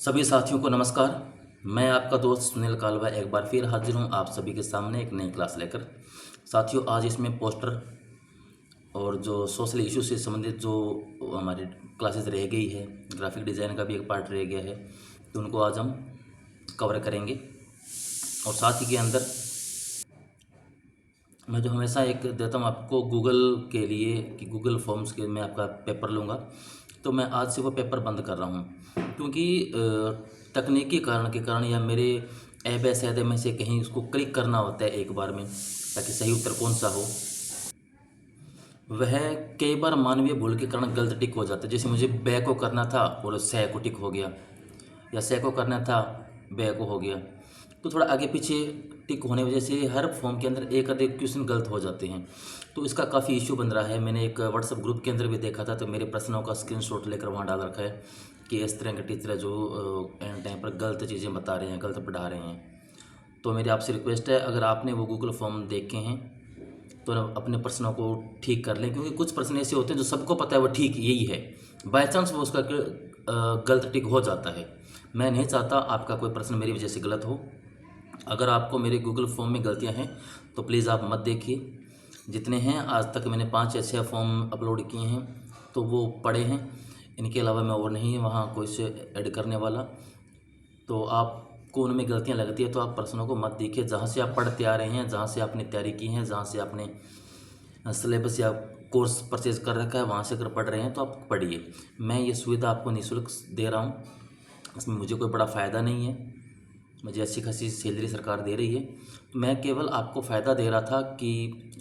सभी साथियों को नमस्कार। मैं आपका दोस्त सुनील कालवा एक बार फिर हाजिर हूँ आप सभी के सामने एक नई क्लास लेकर। साथियों, आज इसमें पोस्टर और जो सोशल इशू से संबंधित जो हमारी क्लासेस रह गई है, ग्राफिक डिज़ाइन का भी एक पार्ट रह गया है, तो उनको आज हम कवर करेंगे। और साथ ही के अंदर मैं जो हमेशा एक देता हूँ आपको गूगल के लिए कि गूगल फॉर्म्स के मैं आपका पेपर लूँगा, तो मैं आज से वो पेपर बंद कर रहा हूँ क्योंकि तकनीकी कारण के कारण या मेरे ऐब ऐसे में से कहीं उसको क्लिक करना होता है एक बार में ताकि सही उत्तर कौन सा हो, वह कई बार मानवीय भूल के कारण गलत टिक हो जाता है। जैसे मुझे बै को करना था और सह को टिक हो गया, या सह को करना था बै को हो गया, तो थोड़ा आगे पीछे टिक होने वजह से हर फॉर्म के अंदर एक आधे क्वेश्चन गलत हो जाते हैं। तो इसका काफ़ी इशू बन रहा है। मैंने एक व्हाट्सएप ग्रुप के अंदर भी देखा था, तो मेरे प्रश्नों का स्क्रीनशॉट लेकर वहाँ डाल रखा है कि इस तरह के टीचर है जो एंड टाइम पर गलत चीज़ें बता रहे हैं, गलत पढ़ा रहे हैं। तो मेरी आपसे रिक्वेस्ट है, अगर आपने वो गूगल फॉर्म देखे हैं तो अपने प्रश्नों को ठीक कर लें, क्योंकि कुछ प्रश्न ऐसे होते हैं जो सबको पता है वो ठीक यही है, बाई चांस वो उसका गलत टिक हो जाता है। मैं नहीं चाहता आपका कोई प्रश्न मेरी वजह से गलत हो। अगर आपको मेरे गूगल फॉर्म में गलतियां हैं तो प्लीज़ आप मत देखिए। जितने हैं आज तक मैंने 5 या 6 फॉर्म अपलोड किए हैं तो वो पड़े हैं, इनके अलावा मैं और नहीं है वहाँ कोई से ऐड करने वाला। तो आपको उनमें गलतियां लगती है तो आप प्रश्नों को मत देखिए। जहाँ से आप पढ़ते आ रहे हैं, जहाँ से आपने तैयारी की है, जहाँ से आपने सिलेबस या कोर्स परचेज कर रखा है, वहाँ से अगर पढ़ रहे हैं तो आप पढ़िए। मैं ये सुविधा आपको निःशुल्क दे रहा हूँ, इसमें मुझे कोई बड़ा फ़ायदा नहीं है, मुझे अच्छी खासी सैलरी सरकार दे रही है। तो मैं केवल आपको फ़ायदा दे रहा था कि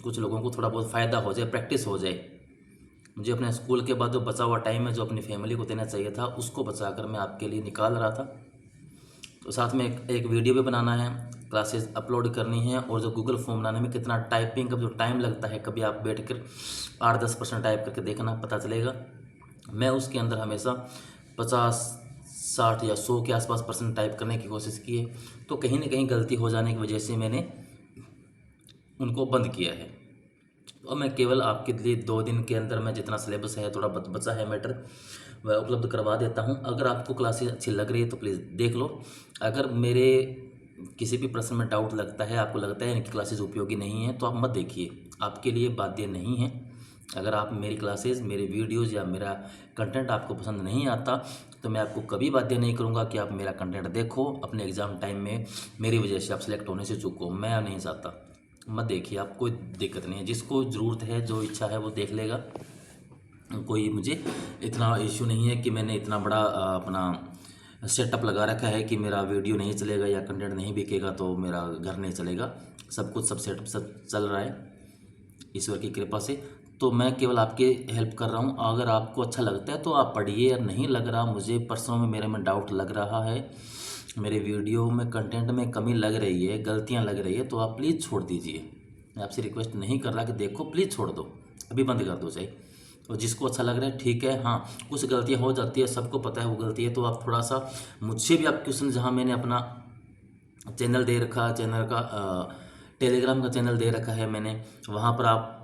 कुछ लोगों को थोड़ा बहुत फ़ायदा हो जाए, प्रैक्टिस हो जाए। मुझे अपने स्कूल के बाद जो बचा हुआ टाइम है जो अपनी फैमिली को देना चाहिए था, उसको बचाकर मैं आपके लिए निकाल रहा था। तो साथ में एक वीडियो भी बनाना है, क्लासेस अपलोड करनी है, और जो गूगल फॉर्म बनाने में कितना टाइपिंग का जो टाइम लगता है, कभी आप बैठ कर 8-10% टाइप करके देखना, पता चलेगा। मैं उसके अंदर हमेशा 50, 60 या 100 के आसपास परसेंट टाइप करने की कोशिश की है। तो कहीं ना कहीं गलती हो जाने की वजह से मैंने उनको बंद किया है। तो मैं केवल आपके लिए 2 दिन के अंदर मैं जितना सिलेबस है, थोड़ा बचा है मैटर, वह उपलब्ध करवा देता हूं। अगर आपको क्लासेस अच्छी लग रही है तो प्लीज़ देख लो। अगर मेरे किसी भी प्रश्न में डाउट लगता है, आपको लगता है इनकी क्लासेस उपयोगी नहीं है, तो आप मत देखिए, आपके लिए बाध्य नहीं है। अगर आप मेरी क्लासेस, मेरे वीडियोज़ या मेरा कंटेंट आपको पसंद नहीं आता तो मैं आपको कभी बाध्य नहीं करूँगा कि आप मेरा कंटेंट देखो, अपने एग्ज़ाम टाइम में मेरी वजह से आप सेलेक्ट होने से चूको। मैं नहीं चाहता, मत देखिए, आप कोई दिक्कत नहीं है। जिसको ज़रूरत है, जो इच्छा है वो देख लेगा। कोई मुझे इतना इश्यू नहीं है कि मैंने इतना बड़ा अपना सेटअप लगा रखा है कि मेरा वीडियो नहीं चलेगा या कंटेंट नहीं बिकेगा तो मेरा घर नहीं चलेगा। सब कुछ, सब सेटअप सब चल रहा है ईश्वर की कृपा से। तो मैं केवल आपके हेल्प कर रहा हूँ। अगर आपको अच्छा लगता है तो आप पढ़िए, और नहीं लग रहा, मुझे पर्सनल में मेरे में डाउट लग रहा है, मेरे वीडियो में कंटेंट में कमी लग रही है, गलतियाँ लग रही है, तो आप प्लीज़ छोड़ दीजिए। मैं आपसे रिक्वेस्ट नहीं कर रहा कि देखो, प्लीज़ छोड़ दो, अभी बंद कर दो चाहे। और जिसको अच्छा लग रहा है ठीक है। हाँ, कुछ गलतियाँ हो जाती है, सबको पता है वो गलती है, तो आप थोड़ा सा मुझसे भी आप क्वेश्चन, जहाँ मैंने अपना चैनल दे रखा, चैनल का टेलीग्राम का चैनल दे रखा है मैंने, वहाँ पर आप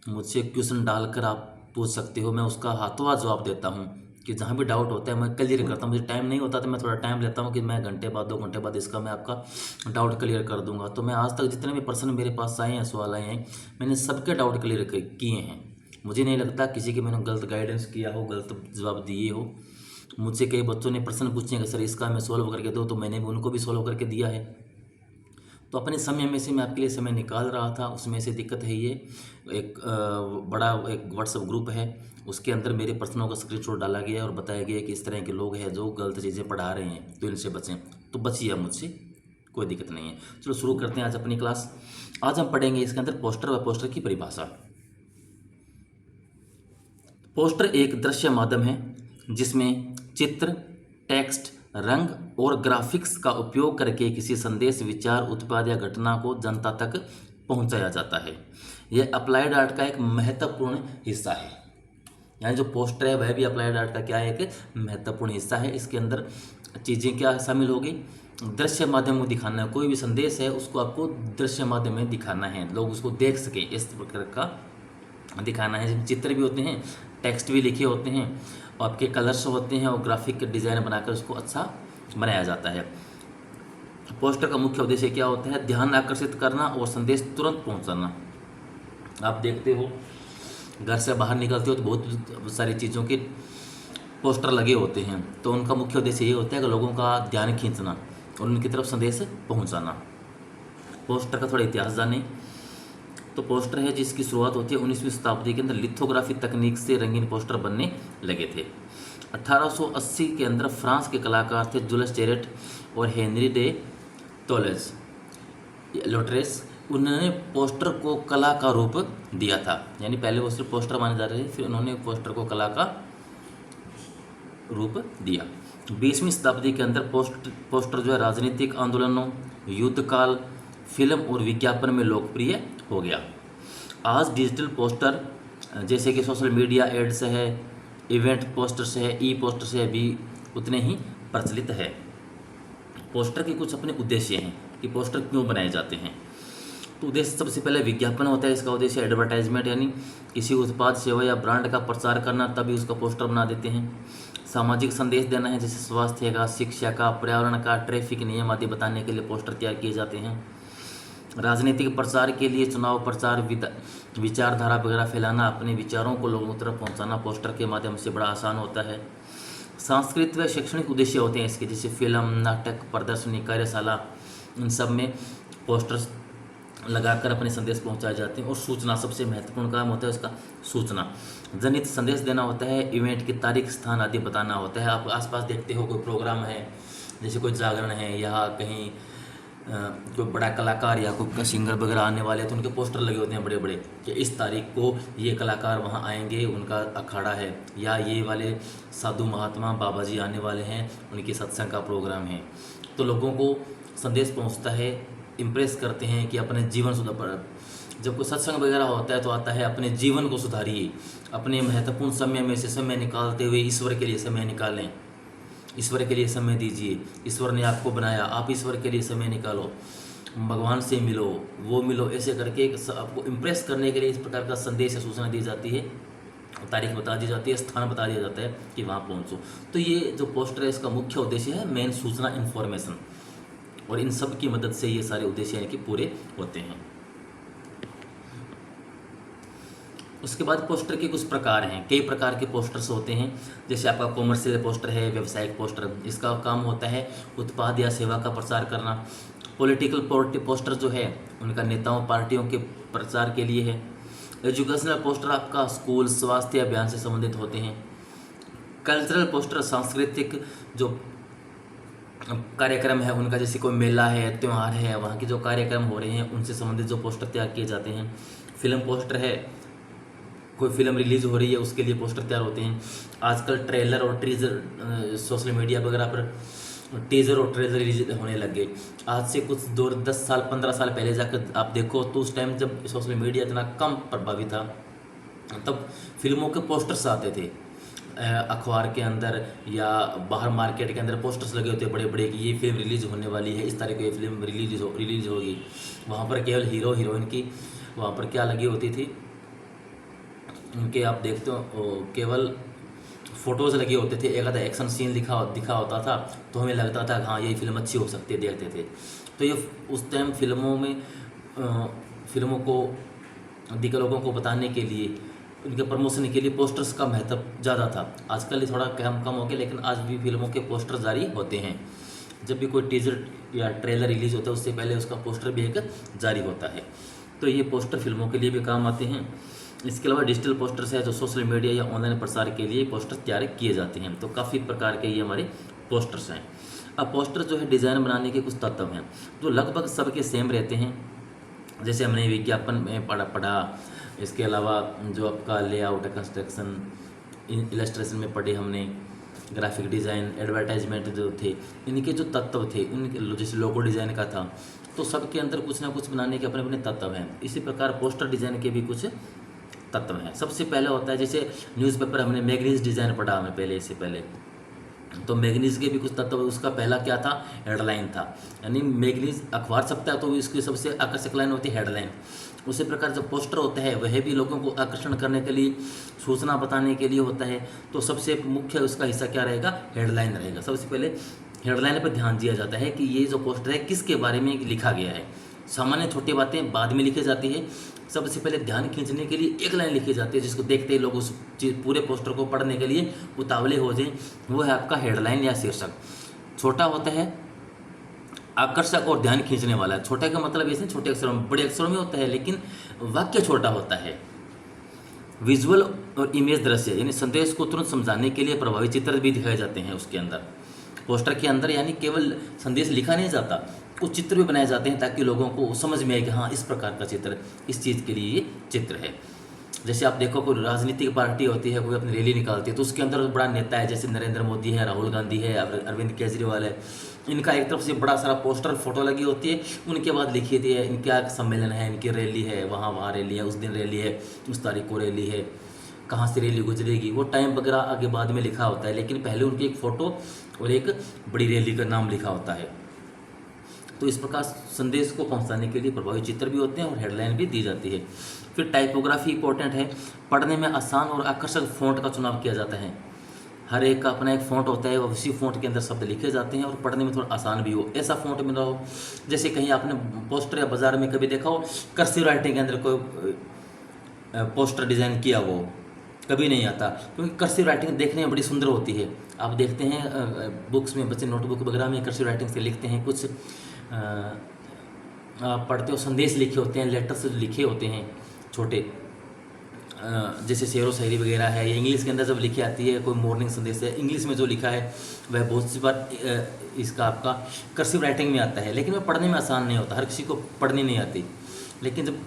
मुझसे क्वेश्चन डालकर आप पूछ सकते हो। मैं उसका हाथों हाथ जवाब देता हूँ कि जहाँ भी डाउट होता है मैं क्लियर करता हूँ। मुझे टाइम नहीं होता तो मैं थोड़ा टाइम लेता हूँ कि मैं घंटे बाद, 2 घंटे बाद इसका मैं आपका डाउट क्लियर कर दूंगा। तो मैं आज तक जितने भी पर्सन मेरे पास आए हैं, सवाल आए हैं, मैंने सबके डाउट क्लियर किए हैं। मुझे नहीं लगता किसी के मैंने गलत गाइडेंस किया हो, गलत जवाब दिए हो। मुझसे कई बच्चों ने प्रश्न पूछे हैं कि सर इसका मैं सॉल्व करके दो, तो मैंने भी उनको भी सॉल्व करके दिया है। तो अपने समय में से मैं आपके लिए समय निकाल रहा था, उसमें से दिक्कत है ये। एक बड़ा एक व्हाट्सएप ग्रुप है, उसके अंदर मेरे प्रश्नों का स्क्रीनशॉट डाला गया है और बताया गया है कि इस तरह के लोग हैं जो गलत चीज़ें पढ़ा रहे हैं, तो इनसे बचें। तो बचिए मुझसे, कोई दिक्कत नहीं है। चलो शुरू करते हैं आज अपनी क्लास। आज हम पढ़ेंगे इसके अंदर पोस्टर व पोस्टर की परिभाषा। पोस्टर एक दृश्य माध्यम है जिसमें चित्र, टेक्स्ट, रंग और ग्राफिक्स का उपयोग करके किसी संदेश, विचार, उत्पाद या घटना को जनता तक पहुंचाया जाता है। यह अप्लाइड आर्ट का एक महत्वपूर्ण हिस्सा है। यानी जो पोस्टर है वह भी अप्लाइड आर्ट का क्या है, एक महत्वपूर्ण हिस्सा है। इसके अंदर चीज़ें क्या शामिल होगी, दृश्य माध्यम में दिखाना है। कोई भी संदेश है उसको आपको दृश्य माध्यम में दिखाना है, लोग उसको देख सकें, इस प्रकार का दिखाना है। जिसमें चित्र भी होते हैं, टेक्स्ट भी लिखे होते हैं, और आपके कलर्स होते हैं, और ग्राफिक डिज़ाइन बनाकर उसको अच्छा बनाया जाता है। पोस्टर का मुख्य उद्देश्य क्या होता है? ध्यान आकर्षित करना और संदेश तुरंत पहुंचाना। आप देखते हो घर से बाहर निकलते हो तो बहुत सारी चीज़ों के पोस्टर लगे होते हैं, तो उनका मुख्य उद्देश्य ये होता है कि लोगों का ध्यान खींचना और उनकी तरफ संदेश पहुंचाना। पोस्टर का थोड़ा इतिहास जानें तो पोस्टर है जिसकी शुरुआत होती है 19वीं शताब्दी के अंदर लिथोग्राफी तकनीक से रंगीन पोस्टर बनने लगे थे। 1880 के अंदर फ्रांस के कलाकार थे जुलस चेरेट और हेनरी डे तोलेज लोट्रेस, उन्होंने पोस्टर को कला का रूप दिया था। यानी पहले वो सिर्फ पोस्टर माने जा रहे थे, फिर उन्होंने पोस्टर को कला का रूप दिया। 20वीं शताब्दी के अंदर पोस्टर जो है राजनीतिक आंदोलनों, युद्ध काल, फिल्म और विज्ञापन में लोकप्रिय हो गया। आज डिजिटल पोस्टर जैसे कि सोशल मीडिया एड्स है, इवेंट पोस्टर्स है, ई पोस्टर्स है भी उतने ही प्रचलित है। पोस्टर के कुछ अपने उद्देश्य हैं कि पोस्टर क्यों बनाए जाते हैं। तो उद्देश्य सबसे पहले विज्ञापन होता है। इसका उद्देश्य एडवर्टाइजमेंट यानी किसी उत्पाद, सेवा या ब्रांड का प्रचार करना, तभी उसका पोस्टर बना देते हैं। सामाजिक संदेश देना है, जैसे स्वास्थ्य का, शिक्षा का, पर्यावरण का, ट्रैफिक नियम आदि बताने के लिए पोस्टर तैयार किए जाते हैं। राजनीतिक प्रचार के लिए चुनाव प्रचार, विचारधारा वगैरह फैलाना, अपने विचारों को लोगों तक पहुंचाना पोस्टर के माध्यम से बड़ा आसान होता है। सांस्कृतिक व शैक्षणिक उद्देश्य होते हैं इसके, जैसे फिल्म, नाटक, प्रदर्शनी, कार्यशाला, इन सब में पोस्टर्स लगाकर अपने संदेश पहुंचाए जाते हैं। और सूचना सबसे महत्वपूर्ण काम होता है उसका, सूचना जनित संदेश देना होता है। इवेंट की तारीख, स्थान आदि बताना होता है। आप आसपास देखते हो कोई प्रोग्राम है, जैसे कोई जागरण है या कहीं कोई बड़ा कलाकार या कोई सिंगर वगैरह आने वाले हैं, तो उनके पोस्टर लगे होते हैं बड़े बड़े कि इस तारीख को ये कलाकार वहाँ आएंगे, उनका अखाड़ा है, या ये वाले साधु महात्मा बाबा जी आने वाले हैं, उनकी सत्संग का प्रोग्राम है। तो लोगों को संदेश पहुँचता है, इम्प्रेस करते हैं कि अपने जीवन सुधार। जब कोई सत्संग वगैरह होता है तो आता है अपने जीवन को सुधारिए, अपने महत्वपूर्ण समय में से समय निकालते हुए ईश्वर के लिए समय निकालें, ईश्वर के लिए समय दीजिए। ईश्वर ने आपको बनाया, आप ईश्वर के लिए समय निकालो, भगवान से मिलो, वो मिलो, ऐसे करके आपको इम्प्रेस करने के लिए इस प्रकार का संदेश या सूचना दी जाती है, तारीख बता दी जाती है, स्थान बता दिया जाता है कि वहाँ पहुँचो। तो ये जो पोस्टर है इसका मुख्य उद्देश्य है मेन सूचना, इन्फॉर्मेशन, और इन सब की मदद से ये सारे उद्देश्य हैं कि पूरे होते हैं। उसके बाद पोस्टर के कुछ प्रकार हैं, कई प्रकार के पोस्टर्स होते हैं। जैसे आपका कॉमर्शियल पोस्टर है, व्यावसायिक पोस्टर, इसका काम होता है उत्पाद या सेवा का प्रचार करना। पॉलिटिकल पोस्टर जो है उनका नेताओं, पार्टियों के प्रचार के लिए है। एजुकेशनल पोस्टर आपका स्कूल, स्वास्थ्य अभियान से संबंधित होते हैं। कल्चरल पोस्टर सांस्कृतिक जो कार्यक्रम है उनका, जैसे कोई मेला है, त्यौहार है, वहाँ के जो कार्यक्रम हो रहे हैं उनसे संबंधित जो पोस्टर तैयार किए जाते हैं। फिल्म पोस्टर है, कोई फिल्म रिलीज हो रही है उसके लिए पोस्टर तैयार होते हैं। आजकल ट्रेलर और टीजर सोशल मीडिया वगैरह पर टीजर और ट्रेलर रिलीज होने लग गए। आज से कुछ 10 साल 15 साल पहले जाकर आप देखो तो उस टाइम जब सोशल मीडिया इतना कम प्रभावी था तब फिल्मों के पोस्टर्स आते थे अखबार के अंदर या बाहर मार्केट के अंदर पोस्टर्स लगे होते बड़े बड़े कि ये फिल्म रिलीज होने वाली है, इस तरह की ये फिल्म रिलीज होगी। वहाँ पर केवल हीरो हीरोइन की वहाँ पर क्या लगी होती थी, उनके आप देखते हो केवल फ़ोटोज़ लगे होते थे, एक आधा एक्शन सीन दिखा होता था तो हमें लगता था हाँ ये फिल्म अच्छी हो सकती है, देखते थे। तो ये उस टाइम फिल्मों को अधिक लोगों को बताने के लिए, उनके प्रमोशन के लिए पोस्टर्स का महत्व ज़्यादा था। आजकल ये थोड़ा कम हो गया, लेकिन आज भी फिल्मों के पोस्टर जारी होते हैं। जब भी कोई टीजर या ट्रेलर रिलीज होता है उससे पहले उसका पोस्टर भी एक जारी होता है। तो ये पोस्टर फिल्मों के लिए भी काम आते हैं। इसके अलावा डिजिटल पोस्टर्स है जो सोशल मीडिया या ऑनलाइन प्रसार के लिए पोस्टर तैयार किए जाते हैं। तो काफ़ी प्रकार के ये हमारे पोस्टर्स हैं। अब पोस्टर जो है डिज़ाइन बनाने के कुछ तत्व हैं जो लगभग सबके सेम रहते हैं। जैसे हमने विज्ञापन में पढ़ा, इसके अलावा जो आपका लेआउट, कंस्ट्रक्शन, इलस्ट्रेशन में पढ़े हमने, ग्राफिक डिज़ाइन, एडवर्टाइजमेंट जो थे, इनके जो तत्व थे, इनके जैसे लोगो डिज़ाइन का था, तो सबके अंदर कुछ ना कुछ बनाने के अपने अपने तत्व हैं। इसी प्रकार पोस्टर डिज़ाइन के भी कुछ तत्व हैं। सबसे पहले होता है जैसे न्यूज़पेपर, हमने मैगजीन्स डिज़ाइन पढ़ा हमें पहले, इससे पहले तो मैगजीन्स के भी कुछ तत्व। उसका पहला क्या था, हेडलाइन था। यानी मैगजीन्स अखबार छपता है तो इसकी सबसे आकर्षक लाइन होती है हेडलाइन। उसी प्रकार जब पोस्टर होता है वह भी लोगों को आकर्षण करने के लिए, सूचना बताने के लिए होता है। तो सबसे मुख्य उसका हिस्सा क्या रहेगा, हेडलाइन रहेगा। सबसे पहले हेडलाइन पर ध्यान दिया जाता है कि ये जो पोस्टर है किसके बारे में लिखा गया है। सामान्य छोटी बातें बाद में लिखी जाती है, सबसे पहले ध्यान खींचने के लिए एक लाइन लिखी जाती है जिसको देखते ही लोग उस पूरे पोस्टर को पढ़ने के लिए उतावले हो जाएं, वो है आपका हेडलाइन या शीर्षक। छोटा होता है, आकर्षक और ध्यान खींचने वाला। छोटा का मतलब ऐसे छोटे अक्षरों में, बड़े अक्षरों में होता है लेकिन वाक्य छोटा होता है। विजुअल और इमेज दृश्य, यानी संदेश को तुरंत समझाने के लिए प्रभावी चित्र भी दिखाए जाते हैं उसके अंदर, पोस्टर के अंदर। यानी केवल संदेश लिखा नहीं जाता, कुछ चित्र भी बनाए जाते हैं ताकि लोगों को समझ में आए कि हाँ इस प्रकार का चित्र, इस चीज़ के लिए ये चित्र है। जैसे आप देखो कोई राजनीतिक पार्टी होती है, कोई अपनी रैली निकालती है तो उसके अंदर बड़ा नेता है, जैसे नरेंद्र मोदी है, राहुल गांधी है, अरविंद केजरीवाल है, इनका एक तरफ से बड़ा सारा पोस्टर फोटो लगी होती है, उनके बाद लिखी होती है इनका सम्मेलन है, इनकी रैली है, वहाँ रैली है, उस दिन रैली है, उस तारीख को रैली है, कहाँ से रैली गुजरेगी, वो टाइम वगैरह आगे बाद में लिखा होता है, लेकिन पहले उनकी एक फ़ोटो और एक बड़ी रैली का नाम लिखा होता है। तो इस प्रकार संदेश को पहुंचाने के लिए प्रभावी चित्र भी होते हैं और हेडलाइन भी दी जाती है। फिर टाइपोग्राफी इंपॉर्टेंट है, पढ़ने में आसान और आकर्षक फ़ॉन्ट का चुनाव किया जाता है। हर एक का अपना एक फ़ॉन्ट होता है, उसी फ़ॉन्ट के अंदर शब्द लिखे जाते हैं और पढ़ने में थोड़ा आसान भी हो, ऐसा फ़ॉन्ट मिला हो। जैसे कहीं आपने पोस्टर या बाज़ार में कभी देखा हो कर्सिव राइटिंग के अंदर कोई पोस्टर डिज़ाइन किया हो, कभी नहीं आता, क्योंकि कर्सिव राइटिंग देखने में बड़ी सुंदर होती है। आप देखते हैं बुक्स में बच्चे नोटबुक वगैरह में कर्सिव राइटिंग से लिखते हैं, कुछ आप पढ़ते हो संदेश लिखे होते हैं, लेटर्स लिखे होते हैं छोटे, जैसे शेर व शायरी वगैरह है, या इंग्लिश के अंदर जब लिखी आती है कोई मॉर्निंग संदेश है, इंग्लिश में जो लिखा है वह बहुत सी बार इसका आपका कर्सिव राइटिंग में आता है, लेकिन वह पढ़ने में आसान नहीं होता, हर किसी को पढ़नी नहीं आती। लेकिन जब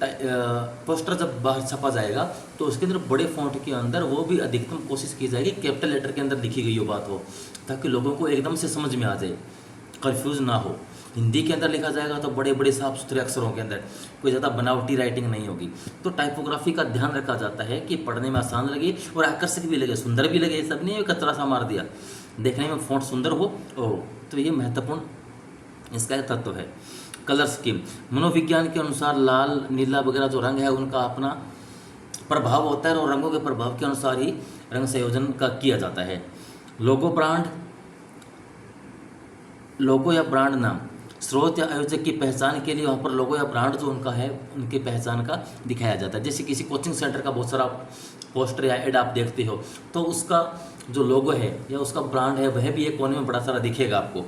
पोस्टर जब बाहर छपा जाएगा तो उसके अंदर बड़े फॉन्ट के अंदर वो भी अधिकतम कोशिश की जाएगी कैपिटल लेटर के अंदर लिखी गई हो बात हो, ताकि लोगों को एकदम से समझ में आ जाए, कंफ्यूज ना हो। हिंदी के अंदर लिखा जाएगा तो बड़े बड़े साफ सुथरे अक्षरों के अंदर, कोई ज़्यादा बनावटी राइटिंग नहीं होगी। तो टाइपोग्राफी का ध्यान रखा जाता है कि पढ़ने में आसान लगे और आकर्षक भी लगे, सुंदर भी लगे, सब नहीं कचरा सा मार दिया, देखने में फॉन्ट सुंदर हो। तो ये महत्वपूर्ण इसका एक तत्व है। कलर स्कीम, मनोविज्ञान के अनुसार लाल नीला वगैरह जो रंग है उनका अपना प्रभाव होता है और रंगों के प्रभाव के अनुसार ही रंग संयोजन का किया जाता है। लोगो या ब्रांड नाम, स्रोत या आयोजक की पहचान के लिए वहाँ पर लोगो या ब्रांड जो उनका है उनकी पहचान का दिखाया जाता है। जैसे किसी कोचिंग सेंटर का बहुत सारा पोस्टर या एड आप देखते हो तो उसका जो लोगो है या उसका ब्रांड है वह भी एक कोने में बड़ा सारा दिखेगा आपको।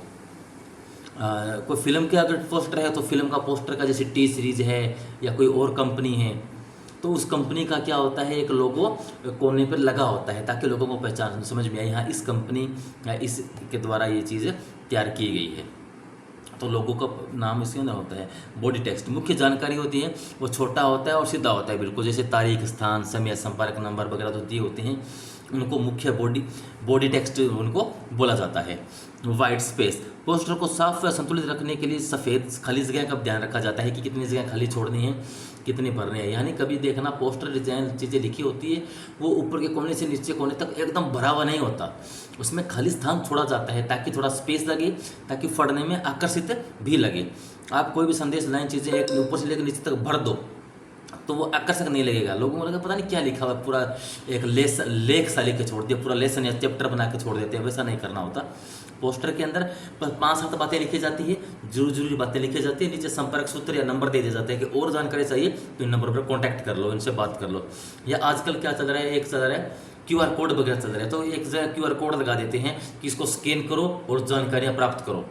कोई फिल्म के अगर पोस्टर है तो फिल्म का पोस्टर का, जैसे टी सीरीज है या कोई और कंपनी है तो उस कंपनी का क्या होता है, एक लोगो कोने पर लगा होता है ताकि लोगों को पहचान समझ में आए, यहाँ इस कंपनी या इस के द्वारा ये चीज़ तैयार की गई है। तो लोगों का नाम इसके अंदर होता है। बॉडी टेक्स्ट, मुख्य जानकारी होती है वो छोटा होता है और सीधा होता है बिल्कुल, जैसे तारीख, स्थान, समय, संपर्क नंबर वगैरह जो दिए होते हैं उनको मुख्य बॉडी टेक्स्ट उनको बोला जाता है। वाइट स्पेस, पोस्टर को साफ व संतुलित रखने के लिए सफ़ेद खाली जगह का ध्यान रखा जाता है कि कितनी जगह खाली छोड़नी है, कितनी भरनी है। यानी कभी देखना पोस्टर डिजाइन चीज़ें लिखी होती है वो ऊपर के कोने से नीचे कोने तक एकदम भरा हुआ नहीं होता, उसमें खाली स्थान छोड़ा जाता है ताकि थोड़ा स्पेस लगे, ताकि पढ़ने में आकर्षित भी लगे। आप कोई भी संदेश लाइन चीज़ें एक ऊपर से लेकर नीचे तक भर दो तो वो आकर्षक नहीं लगेगा, लोगों को लगेगा पता नहीं क्या लिखा हुआ है, पूरा एक लेख सा लिख के छोड़ दिया, पूरा लेसन या चैप्टर बना के छोड़ देते हैं, वैसा नहीं करना होता। पोस्टर के अंदर 5-7 बातें लिखी जाती है, जरूरी बातें लिखी जाती है, नीचे संपर्क सूत्र या नंबर दे दिए जाते हैं कि और जानकारी चाहिए तो इन नंबर पर कॉन्टैक्ट कर लो, इनसे बात कर लो। या आजकल क्या चल रहा है, एक चल रहा है QR कोड वगैरह चल रहा है, तो एक जगह QR कोड लगा देते हैं कि इसको स्कैन करो और जानकारियाँ प्राप्त करो।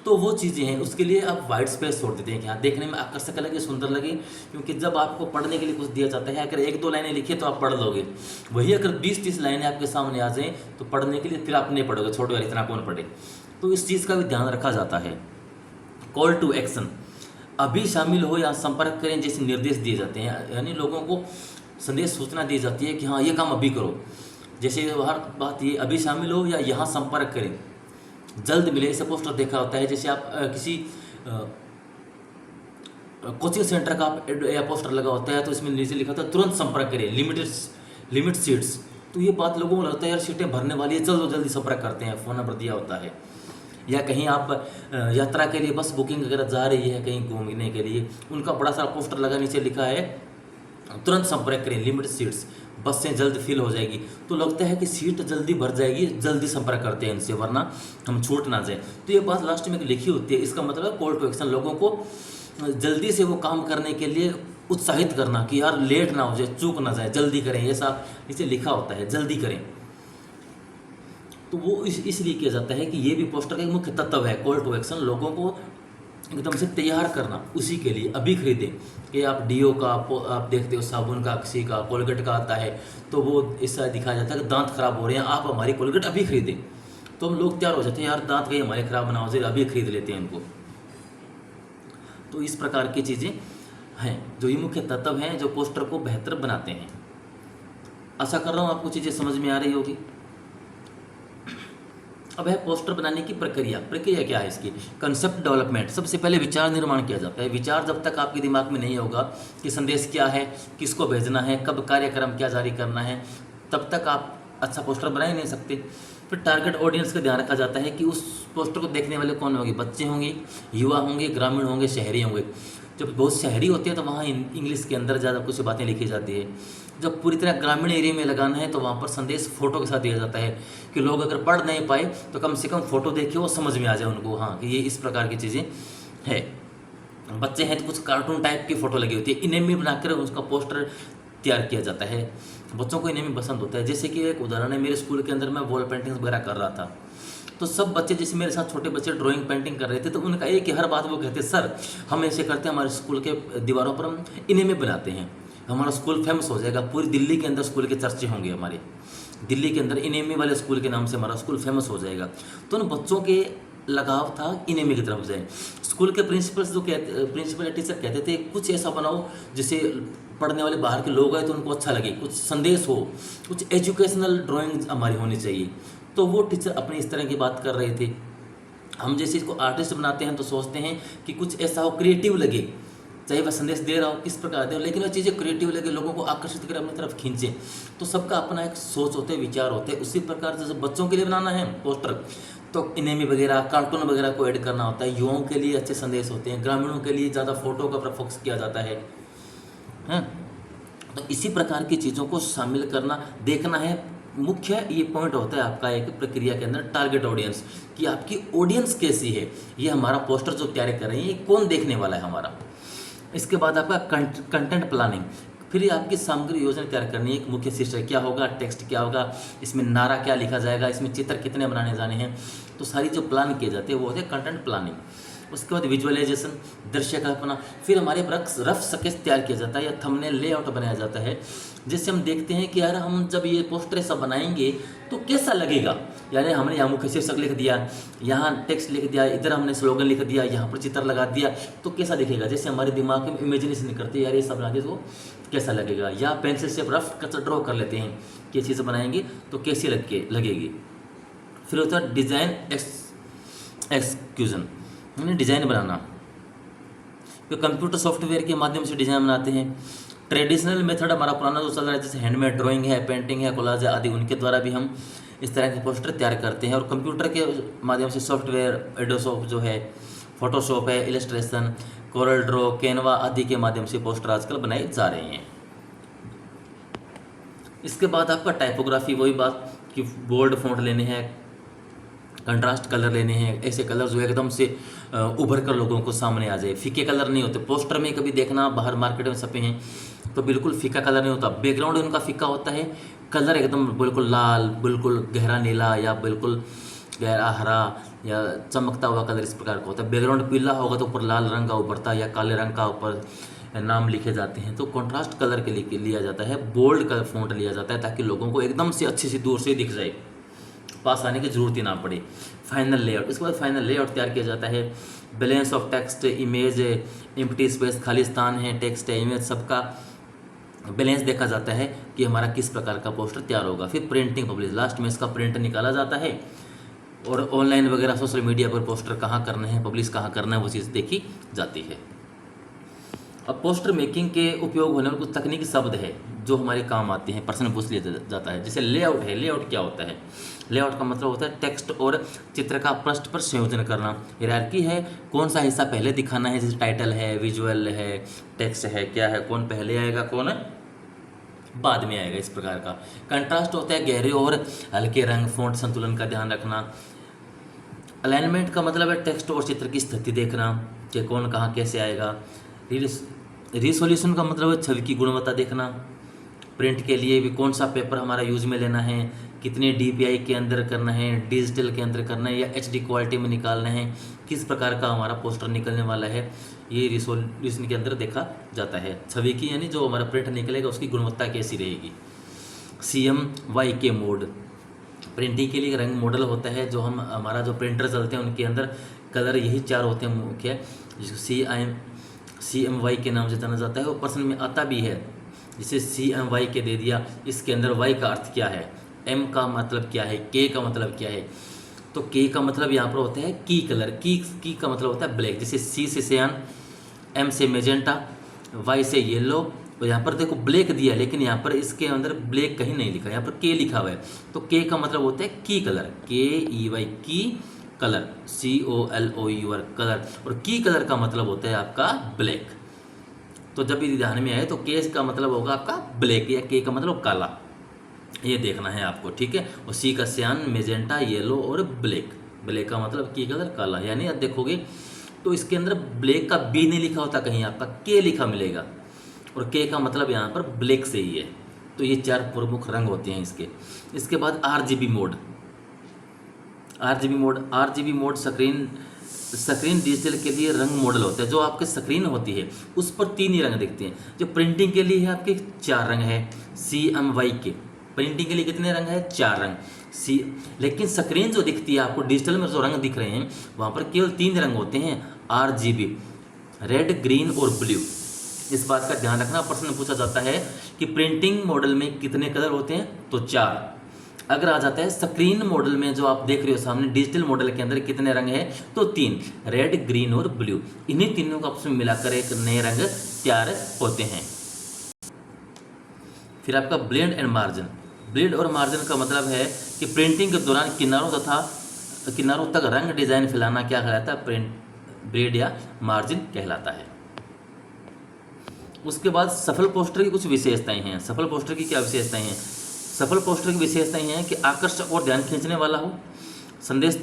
तो वो चीज़ें हैं, उसके लिए आप वाइट स्पेस छोड़ देते हैं कि हाँ देखने में आकर्षक लगे, सुंदर लगे, क्योंकि जब आपको पढ़ने के लिए कुछ दिया जाता है अगर 1-2 लाइनें लिखी तो आप पढ़ लोगे, वही अगर 20-30 लाइनें आपके सामने आ जाएँ तो पढ़ने के लिए फिर आप नहीं पढ़ोगे, छोड़ो यार इतना कौन पढ़े। तो इस चीज़ का भी ध्यान रखा जाता है। कॉल टू एक्शन, अभी शामिल हो या संपर्क करें जैसे निर्देश दिए जाते हैं, यानी लोगों को संदेश सूचना दी जाती है कि हाँ ये काम अभी करो, जैसे हर बात ये अभी शामिल हो या यहाँ संपर्क करें, जल्द मिले, ऐसा पोस्टर देखा होता है। जैसे आप किसी कोचिंग सेंटर का या पोस्टर लगा होता है तो इसमें नीचे लिखा होता है तुरंत संपर्क करें, लिमिट सीट्स। तो ये बात लोगों को लगता है यार सीटें भरने वाली है, चलो जल्दी संपर्क करते हैं, फ़ोन नंबर दिया होता है। या कहीं आप यात्रा के लिए बस बुकिंग वगैरह जा रही है कहीं घूमने के लिए, उनका बड़ा सारा पोस्टर लगा, नीचे लिखा है तुरंत संपर्क करें, लिमिट सीट्स, बसें जल्द फिल हो जाएगी, तो लगता है कि सीट जल्दी भर जाएगी, जल्दी संपर्क करते हैं इनसे वरना हम छूट ना जाए। तो ये बात लास्ट में लिखी होती है। इसका मतलब कॉल टू एक्शन, लोगों को जल्दी से वो काम करने के लिए उत्साहित करना कि यार लेट ना हो जाए, चूक ना जाए, जल्दी करें, ऐसा नीचे लिखा होता है, जल्दी करें। तो वो इसलिए किया जाता है कि ये भी पोस्टर का एक मुख्य तत्व है, कॉल टू एक्शन, लोगों को एकदम से तैयार करना उसी के लिए। अभी खरीदें कि आप डीओ का, आप देखते हो साबुन का, किसी का कोलगेट का आता है, तो वो ऐसा दिखाया जाता है कि दांत खराब हो रहे हैं, आप हमारी कोलगेट अभी खरीदें। तो हम लोग तैयार हो जाते हैं, यार दांत कहीं हमारे खराब ना हो जाए, अभी खरीद लेते हैं इनको। तो इस प्रकार की चीज़ें हैं जो ये मुख्य तत्व हैं जो पोस्टर को बेहतर बनाते हैं। आशा कर रहा हूँ आपको चीज़ें समझ में आ रही होगी। अब है पोस्टर बनाने की प्रक्रिया। प्रक्रिया क्या है इसकी? Concept development. सबसे पहले विचार निर्माण किया जाता है। विचार जब तक आपके दिमाग में नहीं होगा कि संदेश क्या है, किसको भेजना है, कब कार्यक्रम क्या जारी करना है, तब तक आप अच्छा पोस्टर बना ही नहीं सकते। फिर टारगेट ऑडियंस का ध्यान रखा जाता है कि उस पोस्टर को देखने वाले कौन होंगे। बच्चे होंगे, युवा होंगे, ग्रामीण होंगे, शहरी होंगे। जब बहुत शहरी होते हैं तो वहाँ इंग्लिश के अंदर ज़्यादा कुछ बातें लिखी जाती है। जब पूरी तरह ग्रामीण एरिया में लगाना है तो वहाँ पर संदेश फोटो के साथ दिया जाता है कि लोग अगर पढ़ नहीं पाए तो कम से कम फोटो देखे वो समझ में आ जाए उनको, हाँ कि ये इस प्रकार की चीज़ें है। बच्चे हैं तो कुछ कार्टून टाइप की फ़ोटो लगी होती है, इन्हें भी बनाकर उसका पोस्टर तैयार किया जाता है। बच्चों को इन्हें भी पसंद होता है। जैसे कि एक उदाहरण है, मेरे स्कूल के अंदर मैं वॉल पेंटिंग्स वगैरह कर रहा था, तो सब बच्चे जैसे मेरे साथ छोटे बच्चे ड्राइंग पेंटिंग कर रहे थे, तो उनका एक ही हर बात वो कहते, सर हम ऐसे करते हैं, हमारे स्कूल के दीवारों पर हम इन्हें में बनाते हैं, हमारा स्कूल फेमस हो जाएगा, पूरी दिल्ली के अंदर स्कूल के चर्चे होंगे, हमारे दिल्ली के अंदर इनेमी वाले स्कूल के नाम से हमारा स्कूल फेमस हो जाएगा। तो उन बच्चों के लगाव था इनेमी की तरफ जाए। स्कूल के प्रिंसिपल्स जो प्रिंसिपल या टीचर कहते थे कुछ ऐसा बनाओ जिसे पढ़ने वाले बाहर के लोग आए तो उनको अच्छा लगे, कुछ संदेश हो, कुछ एजुकेशनल ड्राइंग हमारी होनी चाहिए। तो वो टीचर अपनी इस तरह की बात कर रहे थे। हम जैसे इसको आर्टिस्ट बनाते हैं तो सोचते हैं कि कुछ ऐसा हो, क्रिएटिव लगे, चाहे वह संदेश दे रहा हो किस प्रकार दे, लेकिन वह चीज़ें क्रिएटिव लगे, लोगों को आकर्षित करे, अपनी तरफ खींचे। तो सबका अपना एक सोच होते, विचार होते हैं। उसी प्रकार जैसे बच्चों के लिए बनाना है पोस्टर तो इनेमी वगैरह, कार्टून वगैरह को ऐड करना होता है। युवाओं के लिए अच्छे संदेश होते हैं, ग्रामीणों के लिए ज़्यादा फोटो का फोकस किया जाता है। तो इसी प्रकार की चीज़ों को शामिल करना, देखना है। मुख्य ये पॉइंट होता है आपका एक प्रक्रिया के अंदर, टारगेट ऑडियंस, कि आपकी ऑडियंस कैसी है, ये हमारा पोस्टर जो तैयार कर रहे हैं ये कौन देखने वाला है हमारा। इसके बाद आपका कंटेंट प्लानिंग, फिर आपकी सामग्री योजना तैयार करनी है। एक मुख्य शीर्षक क्या होगा, टेक्स्ट क्या होगा, इसमें नारा क्या लिखा जाएगा, इसमें चित्र कितने बनाने जाने हैं, तो सारी जो प्लान किए जाते हैं वो होते हैं कंटेंट प्लानिंग। उसके बाद विजुअलाइजेशन, दृश्य कल्पना, फिर हमारे रफ स्केच तैयार किया जाता है या थंबनेल लेआउट बनाया जाता है, जिससे हम देखते हैं कि यार हम जब ये पोस्टर ऐसा बनाएंगे तो कैसा लगेगा। यानी हमने यहाँ मुख्य शीर्षक लिख दिया, यहाँ टेक्स्ट लिख दिया, इधर हमने स्लोगन लिख दिया, यहाँ पर चित्र लगा दिया, तो कैसा दिखेगा। जैसे हमारे दिमाग में इमेजिनेशन करते हैं, यार ये सब बना दिया तो कैसा लगेगा। या पेंसिल से रफ कच्चा ड्रॉ कर लेते हैं कि ये चीज़ बनाएंगे तो कैसी लगेगी। फिर होता है डिज़ाइन एक्सक्यूजन, यानी डिज़ाइन बनाना। तो कंप्यूटर सॉफ्टवेयर के माध्यम से डिज़ाइन बनाते हैं। ट्रेडिशनल मेथड हमारा पुराना जो चल रहा है, जैसे हैंडमेड ड्राइंग है, पेंटिंग है, कोलाज है आदि, उनके द्वारा भी हम इस तरह के पोस्टर तैयार करते हैं। और कंप्यूटर के माध्यम से सॉफ्टवेयर एडोसॉफ्ट जो है, फोटोशॉप है, इलस्ट्रेशन, कोरल ड्रॉ, कैनवा आदि के माध्यम से पोस्टर आजकल बनाए जा रहे हैं। इसके बाद आपका टाइपोग्राफी, वही बात कि बोल्ड फॉन्ट लेने हैं, कंट्रास्ट कलर लेने हैं, ऐसे कलर जो एकदम से उभर कर लोगों को सामने आ जाए। फीके कलर नहीं होते पोस्टर में, कभी देखना बाहर मार्केट में छपे हैं तो बिल्कुल फीका कलर नहीं होता, बैकग्राउंड उनका फीका होता है, कलर एकदम बिल्कुल लाल, बिल्कुल गहरा नीला या बिल्कुल गहरा हरा या चमकता हुआ कलर इस प्रकार का होता है। बैकग्राउंड पीला होगा तो ऊपर लाल रंग का उभरता है या काले रंग का ऊपर नाम लिखे जाते हैं। तो कंट्रास्ट कलर के लिए लिया जाता है, बोल्ड कलर फॉन्ट लिया जाता है ताकि लोगों को एकदम से अच्छे से दूर से दिख जाए, पास आने की जरूरत ही ना पड़े। फाइनल लेआउट, इसके बाद फाइनल लेआउट तैयार किया जाता है। Balance of text, image, empty space, खाली स्थान है, टेक्स्ट है, इमेज, सबका बैलेंस देखा जाता है कि हमारा किस प्रकार का पोस्टर तैयार होगा। फिर प्रिंटिंग पब्लिश, लास्ट में इसका प्रिंट निकाला जाता है और ऑनलाइन वगैरह सोशल मीडिया पर पोस्टर कहाँ करने हैं, पब्लिश कहाँ करना है, वो चीज़ देखी जाती है। अब पोस्टर मेकिंग के उपयोग होने वाले कुछ तकनीकी शब्द है जो हमारे काम आते हैं, प्रश्न पूछ लिया जाता है। जैसे लेआउट है, लेआउट क्या होता है? लेआउट का मतलब होता है टेक्स्ट और चित्र का पृष्ठ पर संयोजन करना। हायरार्की है, कौन सा हिस्सा पहले दिखाना है, जैसे टाइटल है, विजुअल है, टेक्स्ट है, क्या है, कौन पहले आएगा, कौन बाद में आएगा। इस प्रकार का कंट्रास्ट होता है गहरे और हल्के रंग, फ़ॉन्ट संतुलन का ध्यान रखना। अलाइनमेंट का मतलब है टेक्स्ट और चित्र की स्थिति देखना कि कौन कहाँ कैसे आएगा। रिसोल्यूशन का मतलब है छवि की गुणवत्ता देखना। प्रिंट के लिए भी कौन सा पेपर हमारा यूज में लेना है, कितने DPI के अंदर करना है, डिजिटल के अंदर करना है या HD क्वालिटी में निकालना है, किस प्रकार का हमारा पोस्टर निकलने वाला है, ये रिसोल्यूशन के अंदर देखा जाता है। छवि की यानी जो हमारा प्रिंट निकलेगा उसकी गुणवत्ता कैसी रहेगी। CMYK मोड प्रिंटिंग के लिए रंग मॉडल होता है। जो हमारा जो प्रिंटर चलते हैं उनके अंदर कलर यही 4 होते हैं मुख्य, जिसको CMY के नाम से जाना जाता है। वो प्रश्न में आता भी है, जिसे CMYK दे दिया, इसके अंदर Y का अर्थ क्या है, M का मतलब क्या है, K का मतलब क्या है। तो K का मतलब यहाँ पर होता है की कलर, की का मतलब होता है ब्लैक, जैसे C से सियान, M से मेजेंटा, Y से येलो। तो यहाँ पर देखो ब्लैक दिया, लेकिन यहाँ पर इसके अंदर ब्लैक कहीं नहीं लिखा, यहाँ पर K लिखा हुआ है। तो K का मतलब होता है की कलर, KEY की कलर, COLOUR कलर। और की कलर का मतलब होता है आपका ब्लैक। तो जब ये ध्यान में आए तो K का मतलब होगा आपका ब्लैक या K का मतलब काला, ये देखना है आपको, ठीक है। और C का सियान, मेजेंटा, येलो और ब्लैक। ब्लैक का मतलब की कलर काला, यानी अब देखोगे तो इसके अंदर ब्लैक का B नहीं लिखा होता, कहीं आपका K लिखा मिलेगा, और K का मतलब यहाँ पर ब्लैक से ही है। तो ये 4 प्रमुख रंग होते हैं इसके। इसके बाद RGB mode. RGB mode screen digital के लिए रंग मॉडल होता है। जो आपके स्क्रीन होती है उस पर 3 ही रंग दिखते हैं। जो प्रिंटिंग के लिए है आपके 4 रंग है। CMYK प्रिंटिंग के लिए कितने रंग है, 4 रंग। लेकिन स्क्रीन जो दिखती है आपको डिजिटल में, जो रंग दिख रहे हैं वहाँ पर केवल 3 रंग होते हैं, RGB, रेड, ग्रीन और ब्लू। इस बात का ध्यान रखना, प्रश्न पूछा जाता है कि प्रिंटिंग मॉडल में कितने कलर होते हैं, तो 4। अगर आ जाता है स्क्रीन मॉडल में, जो आप देख रहे हो सामने डिजिटल मॉडल के अंदर कितने रंग है, तो 3, रेड, ग्रीन और ब्लू। इन्हीं तीनों को आपस में मिलाकर एक नए रंग तैयार होते हैं। फिर आपका ब्लेंड एंड मार्जिन। ब्लेंड और मार्जिन का मतलब है कि प्रिंटिंग के दौरान किनारों तक रंग डिजाइन फैलाना क्या कहलाता है, ब्लेंड या मार्जिन कहलाता है। उसके बाद सफल पोस्टर की कुछ विशेषताएं हैं। सफल पोस्टर की क्या विशेषताएं हैं? सफल पोस्टर की विशेषताएं हैं कि आकर्षक और ध्यान खींचने वाला हो, संदेश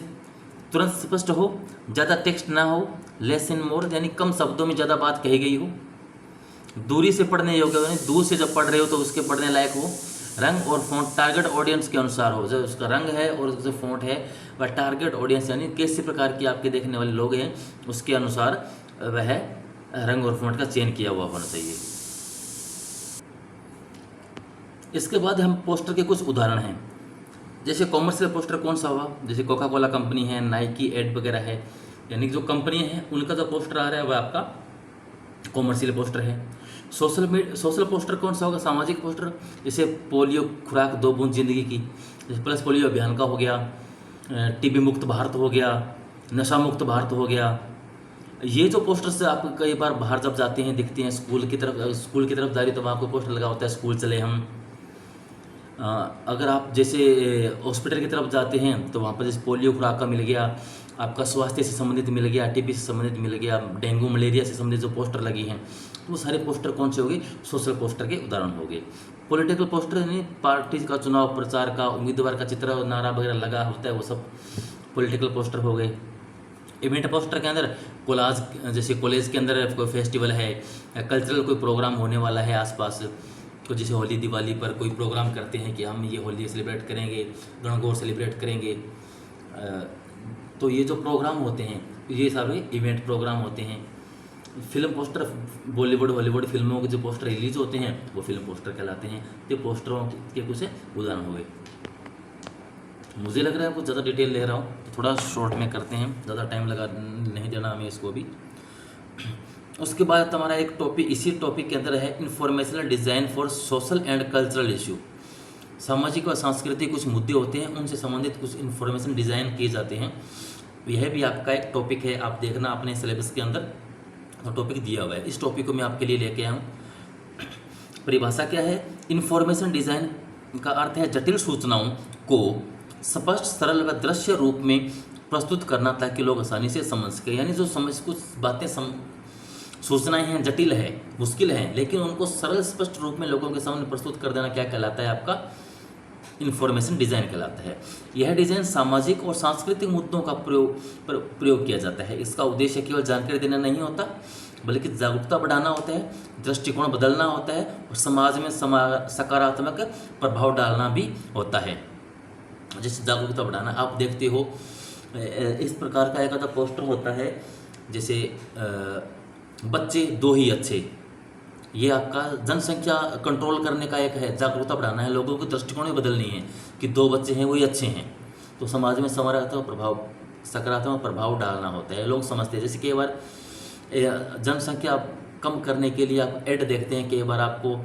तुरंत स्पष्ट हो, ज़्यादा टेक्स्ट ना हो, लेस इन मोर यानी कम शब्दों में ज़्यादा बात कही गई हो, दूरी से पढ़ने योग्य हो, यानी दूर से जब पढ़ रहे हो तो उसके पढ़ने लायक हो, रंग और फॉन्ट टारगेट ऑडियंस के अनुसार हो। जो उसका रंग है और जो फॉन्ट है वह टारगेट ऑडियंस यानी किसी प्रकार की आपके देखने वाले लोग हैं उसके अनुसार वह रंग और फॉन्ट का चयन किया हुआ होना चाहिए। इसके बाद हम पोस्टर के कुछ उदाहरण हैं। जैसे कॉमर्शियल पोस्टर कौन सा हुआ, जैसे कोका कोला कंपनी है, नाइकी एड वगैरह है, यानी जो कंपनी है उनका जो पोस्टर आ रहा है वह आपका कॉमर्शियल पोस्टर है। सोशल पोस्टर कौन सा होगा, सामाजिक पोस्टर, जैसे पोलियो खुराक 2 बूंद जिंदगी की, जैसे प्लस पोलियो अभियान का हो गया, TB मुक्त भारत हो गया, नशा मुक्त भारत हो गया। ये जो पोस्टर से आप कई बार बाहर जब जाते हैं दिखते हैं, स्कूल की तरफ जा रही तो वहाँ कोई पोस्टर लगा होता है, स्कूल चले हम। अगर आप जैसे हॉस्पिटल की तरफ जाते हैं तो वहाँ पर जैसे पोलियो खुराक का मिल गया, आपका स्वास्थ्य से संबंधित मिल गया, TB से संबंधित मिल गया, डेंगू मलेरिया से संबंधित जो पोस्टर लगी हैं, तो वो सारे पोस्टर कौन से हो गए, सोशल पोस्टर के उदाहरण हो गए। पॉलिटिकल पोस्टर यानी पार्टी का चुनाव प्रचार का, उम्मीदवार का चित्र नारा वगैरह लगा होता है, वो सब पॉलिटिकल पोस्टर हो गए। इवेंट पोस्टर के अंदर कोलाज, जैसे कॉलेज के अंदर कोई फेस्टिवल है, कल्चरल कोई प्रोग्राम होने वाला है आसपास, तो जैसे होली दिवाली पर कोई प्रोग्राम करते हैं कि हम ये होली सेलिब्रेट करेंगे, गणगौर सेलिब्रेट करेंगे, तो ये जो प्रोग्राम होते हैं ये सारे इवेंट प्रोग्राम होते हैं। फिल्म पोस्टर, बॉलीवुड हॉलीवुड फिल्मों के जो पोस्टर रिलीज होते हैं वो फिल्म पोस्टर कहलाते हैं। तो पोस्टरों के कुछ उदाहरण हो गए। मुझे लग रहा है कुछ ज़्यादा डिटेल ले रहा हूँ, तो थोड़ा शॉर्ट में करते हैं, ज़्यादा टाइम लगा नहीं देना हमें इसको भी। उसके बाद हमारा एक टॉपिक इसी टॉपिक के अंदर है informational design for social and cultural issue. सामाजिक और सांस्कृतिक कुछ मुद्दे होते हैं, उनसे संबंधित कुछ इन्फॉर्मेशन डिज़ाइन किए जाते हैं। यह भी आपका एक टॉपिक है, आप देखना अपने सिलेबस के अंदर तो टॉपिक दिया हुआ है। इस टॉपिक को मैं आपके लिए लेके आया हूँ। परिभाषा क्या है, इन्फॉर्मेशन डिज़ाइन का अर्थ है जटिल सूचनाओं को स्पष्ट, सरल व दृश्य रूप में प्रस्तुत करना ताकि लोग आसानी से समझ सकें। यानी जो कुछ बातें सूचनाएं हैं जटिल है, मुश्किल है, लेकिन उनको सरल स्पष्ट रूप में लोगों के सामने प्रस्तुत कर देना क्या कहलाता है? आपका इंफॉर्मेशन डिज़ाइन कहलाता है। यह डिज़ाइन सामाजिक और सांस्कृतिक मुद्दों का प्रयोग किया जाता है। इसका उद्देश्य केवल जानकारी देना नहीं होता, बल्कि जागरूकता बढ़ाना होता है, दृष्टिकोण बदलना होता है और समाज में सकारात्मक प्रभाव डालना भी होता है। जैसे जागरूकता बढ़ाना, आप देखते हो इस प्रकार का एक आधा पोस्टर होता है, जैसे बच्चे दो ही अच्छे, ये आपका जनसंख्या कंट्रोल करने का एक है, जागरूकता बढ़ाना है, लोगों की दृष्टिकोण भी बदलनी है कि दो बच्चे हैं वही अच्छे हैं, तो समाज में सकारात्मक प्रभाव डालना होता है। लोग समझते हैं, जैसे कई बार जनसंख्या कम करने के लिए आप ऐड देखते हैं, कई बार आपको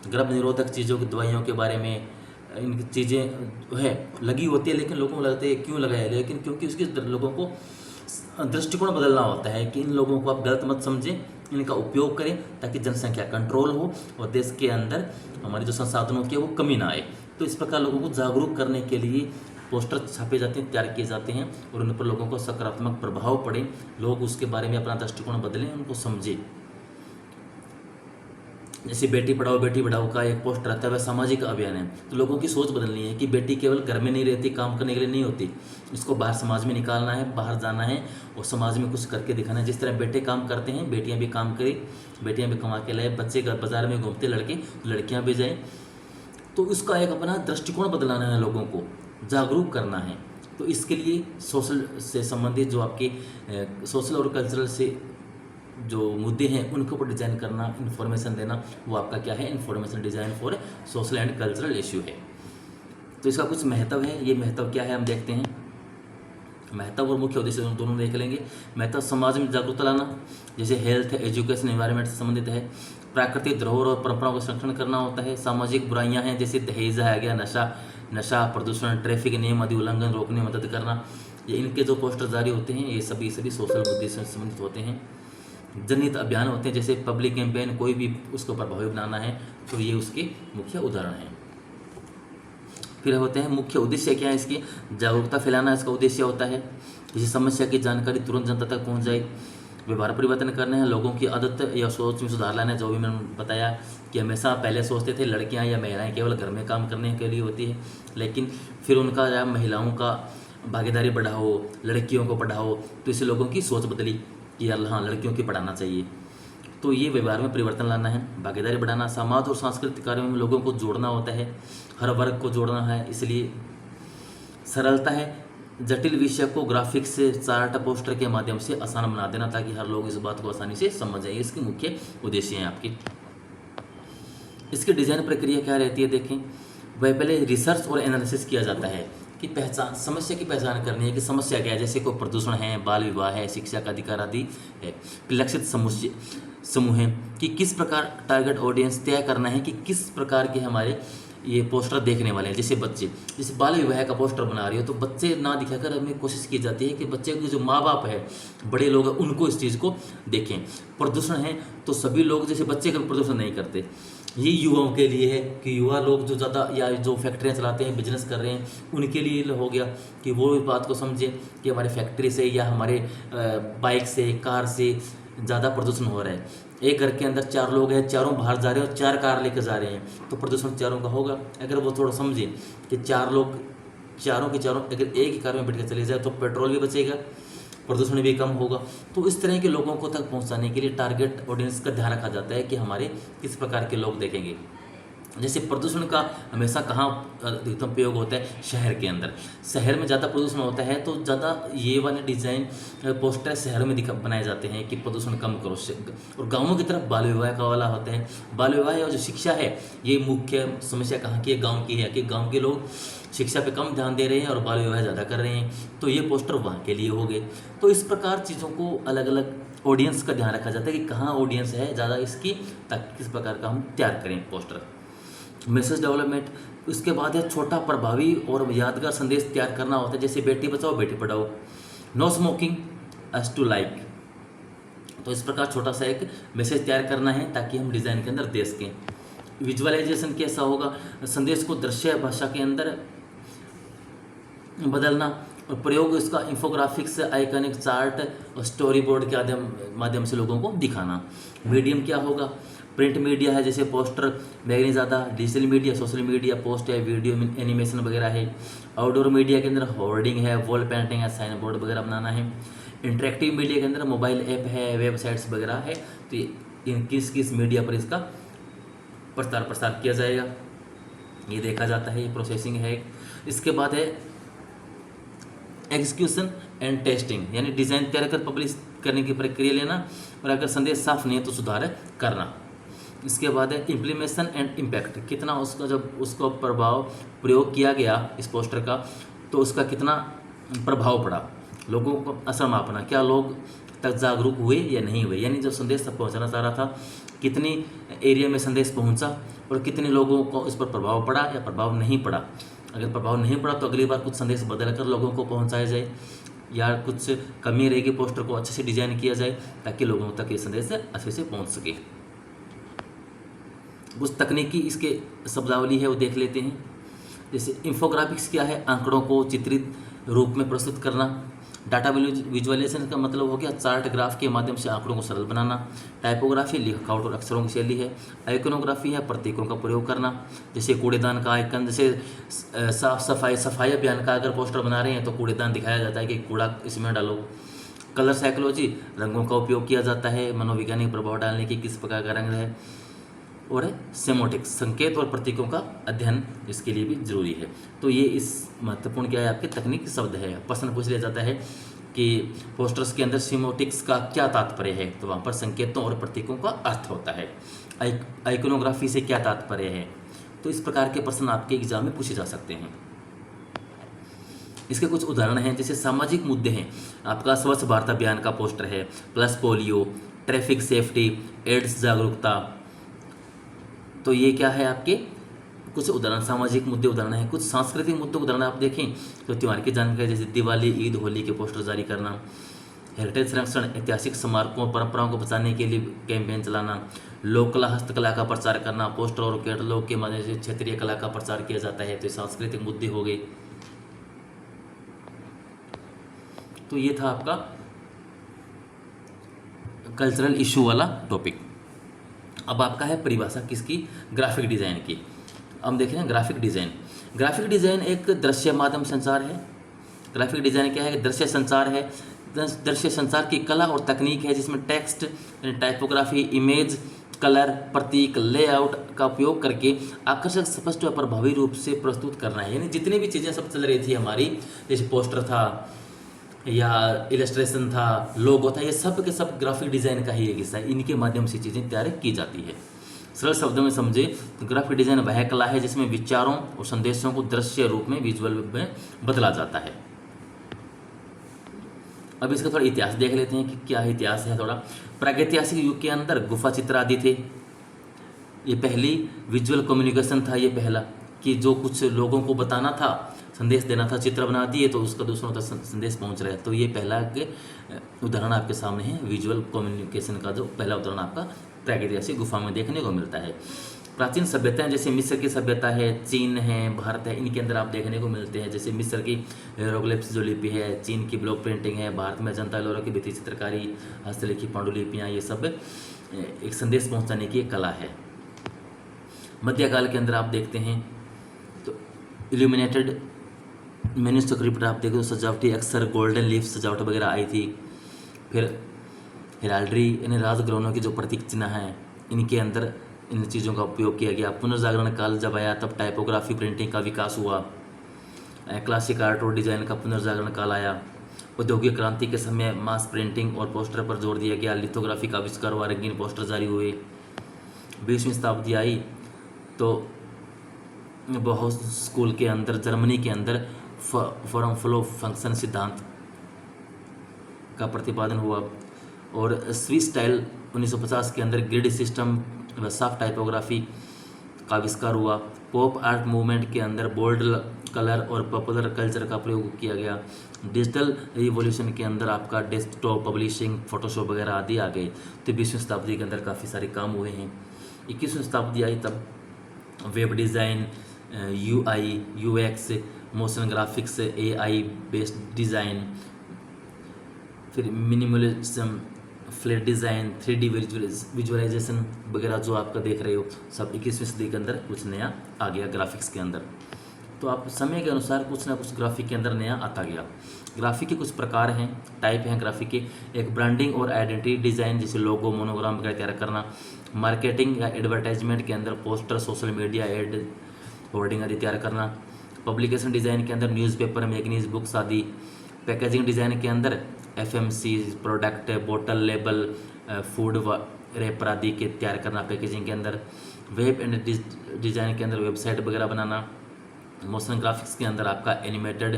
गर्भ निरोधक चीज़ों की दवाइयों के बारे में इन चीज़ें है लगी होती है, लेकिन लोगों को लगता है क्यों लगाया, लेकिन क्योंकि उसकी लोगों को दृष्टिकोण बदलना होता है कि इन लोगों को आप गलत मत समझें, इनका उपयोग करें ताकि जनसंख्या कंट्रोल हो और देश के अंदर हमारे जो संसाधनों की वो कमी ना आए। तो इस प्रकार लोगों को जागरूक करने के लिए पोस्टर छापे जाते हैं, तैयार किए जाते हैं और उन पर लोगों को सकारात्मक प्रभाव पड़े, लोग उसके बारे में अपना दृष्टिकोण बदलें, उनको समझें। जैसे बेटी पढ़ाओ बेटी पढ़ाओ का एक पोस्टर आता है, वह सामाजिक अभियान है, तो लोगों की सोच बदलनी है कि बेटी केवल घर में नहीं रहती, काम करने के लिए नहीं होती, इसको बाहर समाज में निकालना है, बाहर जाना है और समाज में कुछ करके दिखाना है। जिस तरह बेटे काम करते हैं, बेटियां भी काम करें, बेटियां भी कमा के लाए, बच्चे बाजार में घूमते लड़के, लड़कियां भी जाएँ, तो इसका एक अपना दृष्टिकोण बदलाना है, लोगों को जागरूक करना है। तो इसके लिए सोशल से संबंधित जो आपके सोशल और कल्चरल से जो मुद्दे हैं उनके ऊपर डिज़ाइन करना, इन्फॉर्मेशन देना, वो आपका क्या है? Information design for social and cultural issue है। तो इसका कुछ महत्व है, ये महत्व क्या है हम देखते हैं। महत्व और मुख्य उद्देश्य दोनों देख लेंगे। महत्व समाज में जागरूकता लाना, जैसे हेल्थ, एजुकेशन, एनवायरनमेंट से संबंधित है। प्राकृतिक धरोहर और परंपराओं का संरक्षण करना होता है। सामाजिक बुराइयां हैं, जैसे दहेज आ गया, नशा, प्रदूषण, ट्रैफिक नियम आदि उल्लंघन रोकने में मदद करना, ये इनके जो पोस्टर जारी होते हैं ये सभी सोशल मुद्दे से संबंधित होते हैं। जनहित अभियान होते हैं, जैसे पब्लिक कैंपेन, कोई भी उसको प्रभावी बनाना है, तो ये उसके मुख्य उदाहरण हैं। फिर होते हैं मुख्य उद्देश्य क्या है इसकी? जागरूकता फैलाना इसका उद्देश्य होता है, किसी समस्या की जानकारी तुरंत जनता तक पहुंच जाए। व्यवहार परिवर्तन करने हैं, लोगों की आदत या सोच में सुधार लाना है, जो भी मैंने बताया कि हमेशा पहले सोचते थे लड़कियां या महिलाएं केवल घर में काम करने के लिए होती है, लेकिन फिर उनका या महिलाओं का भागीदारी बढ़ाओ, लड़कियों को पढ़ाओ, तो इससे लोगों की सोच बदली कि यार हाँ लड़कियों की पढ़ाना चाहिए। तो ये व्यवहार में परिवर्तन लाना है, भागीदारी बढ़ाना, समाज और सांस्कृतिक कार्यों में लोगों को जोड़ना होता है, हर वर्ग को जोड़ना है, इसलिए सरलता है। जटिल विषय को ग्राफिक्स से, चार्ट, पोस्टर के माध्यम से आसान बना देना ताकि हर लोग इस बात को आसानी से समझ जाए। इसके मुख्य उद्देश्य हैं आपके। इसकी डिजाइन प्रक्रिया क्या रहती है देखें। वह पहले रिसर्च और एनालिसिस किया जाता है कि समस्या की पहचान करनी है कि समस्या क्या है, जैसे कोई प्रदूषण है, बाल विवाह है, शिक्षा का अधिकार आदि है। लक्षित समूह है कि किस प्रकार टारगेट ऑडियंस तय करना है कि किस प्रकार के हमारे ये पोस्टर देखने वाले हैं। जैसे बच्चे, जैसे बाल विवाह का पोस्टर बना रही हो तो बच्चे ना दिखाकर हमें कोशिश की जाती है कि बच्चे के जो माँ बाप है, बड़े लोग हैं, उनको इस चीज़ को देखें। प्रदूषण है तो सभी लोग, जैसे बच्चे कभी प्रदूषण नहीं करते, ये युवाओं के लिए है कि युवा लोग जो ज़्यादा या जो फैक्ट्रियाँ चलाते हैं, बिजनेस कर रहे हैं, उनके लिए हो गया कि वो इस बात को समझें कि हमारे फैक्ट्री से या हमारे बाइक से, कार से ज़्यादा प्रदूषण हो रहा है। एक घर के अंदर 4 लोग हैं, चारों बाहर जा रहे हैं और 4 कार लेकर जा रहे हैं, तो प्रदूषण चारों का होगा। अगर वो थोड़ा समझे कि 4 लोग चारों के चारों अगर एक ही कार में बैठ कर चले जाए तो पेट्रोल भी बचेगा, प्रदूषण भी कम होगा। तो इस तरह के लोगों को तक पहुंचाने के लिए टारगेट ऑडियंस का ध्यान रखा जाता है कि हमारे किस प्रकार के लोग देखेंगे। जैसे प्रदूषण का हमेशा कहाँ अधिकतम प्रयोग होता है? शहर के अंदर। शहर में ज़्यादा प्रदूषण होता है तो ज़्यादा ये वाले डिज़ाइन पोस्टर शहरों में बनाए जाते हैं कि प्रदूषण कम करो। और गाँवों की तरफ बाल विवाह का वाला होता है। बाल विवाह और जो शिक्षा है, ये मुख्य समस्या कहाँ की है? गाँव की है कि गाँव के लोग शिक्षा पे कम ध्यान दे रहे हैं और बाल विवाह ज़्यादा कर रहे हैं, तो ये पोस्टर वहाँ के लिए हो गए। तो इस प्रकार चीज़ों को अलग अलग ऑडियंस का ध्यान रखा जाता है कि कहाँ ऑडियंस है ज़्यादा इसकी, ताकि किस प्रकार का हम तैयार करें पोस्टर। मैसेज डेवलपमेंट, उसके बाद है छोटा, प्रभावी और यादगार संदेश तैयार करना होता है। जैसे बेटी बचाओ बेटी पढ़ाओ, no smoking age to like. तो इस प्रकार छोटा सा एक मैसेज तैयार करना है ताकि हम डिज़ाइन के अंदर दे सकें। विजुअलाइजेशन कैसा होगा? संदेश को दृश्य भाषा के अंदर बदलना और प्रयोग इसका इंफोग्राफिक्स, आइकॉनिक चार्ट और स्टोरी बोर्ड के माध्यम से लोगों को दिखाना। मीडियम क्या होगा? प्रिंट मीडिया है, जैसे पोस्टर, मैगजीन ज़्यादा। Digital media, social media, post है, वीडियो, एनिमेशन वगैरह है। आउटडोर मीडिया के अंदर होर्डिंग है, वॉल पेंटिंग है, साइन बोर्ड वगैरह बनाना है। इंटरेक्टिव मीडिया के अंदर मोबाइल ऐप है, वेबसाइट्स वगैरह है। तो इन किस किस मीडिया पर इसका प्रचार प्रसार किया जाएगा, ये देखा जाता है। ये प्रोसेसिंग है। इसके बाद है एग्जीक्यूशन एंड टेस्टिंग, यानी डिज़ाइन तैयार कर पब्लिश करने की प्रक्रिया लेना, और अगर संदेश साफ नहीं है तो सुधार करना। इसके बाद है इम्प्लीमेशन एंड इम्पैक्ट, कितना उसका जब उसको प्रभाव प्रयोग किया गया इस पोस्टर का, तो उसका कितना प्रभाव पड़ा, लोगों को असर मापना, क्या लोग तक जागरूक हुए या नहीं हुए, यानी जो संदेश तक पहुंचाना चाह रहा था कितनी एरिया में संदेश पहुंचा और कितने लोगों को इस पर प्रभाव पड़ा या प्रभाव नहीं पड़ा। अगर प्रभाव नहीं पड़ा तो अगली बार कुछ संदेश बदल कर लोगों को पहुंचाया जाए, या कुछ कमी रहेगी पोस्टर को अच्छे से डिजाइन किया जाए ताकि लोगों तक ये संदेश अच्छे से पहुंच सके। कुछ तकनीकी इसके शब्दावली है वो देख लेते हैं। जैसे इंफोग्राफिक्स क्या है? आंकड़ों को चित्रित रूप में प्रस्तुत करना। डाटा विजुअलाइजेशन का मतलब हो गया चार्ट ग्राफ के माध्यम से आंकड़ों को सरल बनाना। टाइपोग्राफी लिखावट और अक्षरों की शैली है। आइकनोग्राफी है प्रतीकों का प्रयोग करना, जैसे कूड़ेदान का आइकन, जैसे साफ सफाई अभियान का अगर पोस्टर बना रहे हैं तो कूड़ेदान दिखाया जाता है कि कूड़ा इसमें डालो। कलर साइकोलॉजी, रंगों का उपयोग किया जाता है मनोवैज्ञानिक प्रभाव डालने की, किस प्रकार का रंग है। और सेमोटिक्स, संकेत और प्रतीकों का अध्ययन इसके लिए भी जरूरी है। तो ये इस महत्वपूर्ण क्या है आपके तकनीकी शब्द है। प्रश्न पूछ लिया जाता है कि पोस्टर्स के अंदर सेमोटिक्स का क्या तात्पर्य है, तो वहाँ पर संकेतों और प्रतीकों का अर्थ होता है। आइकनोग्राफी से क्या तात्पर्य है, तो इस प्रकार के प्रश्न आपके एग्जाम में पूछे जा सकते हैं। इसके कुछ उदाहरण हैं, जैसे सामाजिक मुद्दे हैं, आपका स्वच्छ भारत अभियान का पोस्टर है, pulse polio, traffic safety, AIDS जागरूकता। तो ये क्या है आपके कुछ उदाहरण, सामाजिक मुद्दे उदाहरण हैं। कुछ सांस्कृतिक मुद्दों उदाहरण आप देखें तो त्यौहार की जानकारी, जैसे दिवाली, ईद, होली के पोस्टर जारी करना। हेरिटेज संरक्षण, ऐतिहासिक स्मारकों परंपराओं को बचाने के लिए कैंपेन चलाना। लोक कला हस्तकला का प्रचार करना, पोस्टर और कैटलॉग के माध्यम से क्षेत्रीय कला का प्रचार किया जाता है। तो सांस्कृतिक मुद्दे हो गए। तो ये था आपका कल्चरल इशू वाला टॉपिक। अब आपका है परिभाषा किसकी? ग्राफिक डिज़ाइन की। हम देख रहे हैं ग्राफिक डिज़ाइन। ग्राफिक डिज़ाइन एक दृश्य माध्यम संचार है। ग्राफिक डिज़ाइन क्या है? दृश्य संचार है। दृश्य संचार की कला और तकनीक है जिसमें टेक्स्ट, टाइपोग्राफी, इमेज, कलर, प्रतीक, लेआउट का उपयोग करके आकर्षक, स्पष्ट और प्रभावी रूप से प्रस्तुत करना है। यानी जितनी भी चीज़ें सब चल रही थी हमारी, जैसे पोस्टर था या इलस्ट्रेशन था, लोगो था, ये सब के सब ग्राफिक डिज़ाइन का ही एक हिस्सा है। इनके माध्यम से चीज़ें तैयार की जाती है। सरल शब्दों में समझे तो ग्राफिक डिज़ाइन वह कला है जिसमें विचारों और संदेशों को दृश्य रूप में, विजुअल में बदला जाता है। अब इसका थोड़ा इतिहास देख लेते हैं कि क्या इतिहास है। थोड़ा प्रागैतिहासिक युग के अंदर गुफा चित्र आदि थे। ये पहली विजुअल कम्युनिकेशन था। ये पहला कि जो कुछ लोगों को बताना था, संदेश देना था, चित्र बना दिए तो उसका दूसरों तक संदेश पहुंच रहा है। तो ये पहला के उदाहरण आपके सामने है। विजुअल कम्युनिकेशन का जो पहला उदाहरण आपका प्रागैतिहासिक गुफा में देखने को मिलता है। प्राचीन सभ्यताएं जैसे मिस्र की सभ्यता है, चीन है, भारत है, इनके अंदर आप देखने को मिलते हैं। जैसे मिस्र की हिएरोग्लिफ्स जो लिपि है, चीन की ब्लॉक प्रिंटिंग है, भारत में अजंता एलोरा की भित्ति चित्रकारी, हस्तलिखित पांडुलिपियाँ, ये सब एक संदेश पहुँचाने की एक कला है। मध्यकाल के अंदर आप देखते हैं तो इल्यूमिनेटेड मैन्युस्क्रिप्ट आप देखो, सजावटी अक्सर गोल्डन लीफ सजावट वगैरह आई थी। फिर हेराल्ड्री यानी राजग्रहणों की जो प्रतीक चिन्ह हैं, इनके अंदर इन चीज़ों का उपयोग किया गया। पुनर्जागरण काल जब आया तब टाइपोग्राफी प्रिंटिंग का विकास हुआ। क्लासिक आर्ट और डिज़ाइन का पुनर्जागरण काल आया। औद्योगिक क्रांति के समय मास प्रिंटिंग और पोस्टर पर जोर दिया गया। लिथोग्राफी का आविष्कार हुआ, रंगीन पोस्टर जारी हुए। 20वीं शताब्दी आई तो बहुत स्कूल के अंदर, जर्मनी के अंदर फॉर्म फ्लो फंक्शन सिद्धांत का प्रतिपादन हुआ। और स्विस स्टाइल 1950 के अंदर ग्रिड सिस्टम व सॉफ्ट टाइपोग्राफी का आविष्कार हुआ। पॉप आर्ट मूवमेंट के अंदर बोल्ड कलर और पॉपुलर कल्चर का प्रयोग किया गया। डिजिटल रिवॉल्यूशन के अंदर आपका डेस्कटॉप पब्लिशिंग, फोटोशॉप वगैरह आदि आ गए। तो 20वीं शताब्दी के अंदर काफ़ी सारे काम हुए हैं। 21वीं शताब्दी आई तब web design, UI, UX, motion graphics, AI based design, फिर minimalism, flat design, 3D visualisation वगैरह जो आपका देख रहे हो सब 21वीं सदी के अंदर कुछ नया आ गया ग्राफिक्स के अंदर। तो आप समय के अनुसार कुछ ना कुछ ग्राफिक के अंदर नया आता गया। ग्राफिक के कुछ प्रकार हैं, टाइप हैं ग्राफिक के। एक ब्रांडिंग और आइडेंटिटी डिज़ाइन, जैसे लोगो, मोनोग्राम वगैरह तैयार करना। मार्केटिंग या एडवर्टाइजमेंट के अंदर poster, social media ad, hoarding आदि तैयार करना। पब्लिकेशन डिज़ाइन के अंदर न्यूज़पेपर, मैगजीन्स, बुक्स आदि। पैकेजिंग डिज़ाइन के अंदर FMC प्रोडक्ट, बोतल, लेबल, फूड रैपर आदि के तैयार करना पैकेजिंग के अंदर। वेब एंड डिज़ाइन के अंदर वेबसाइट वगैरह बनाना। मोशन ग्राफिक्स के अंदर आपका एनिमेटेड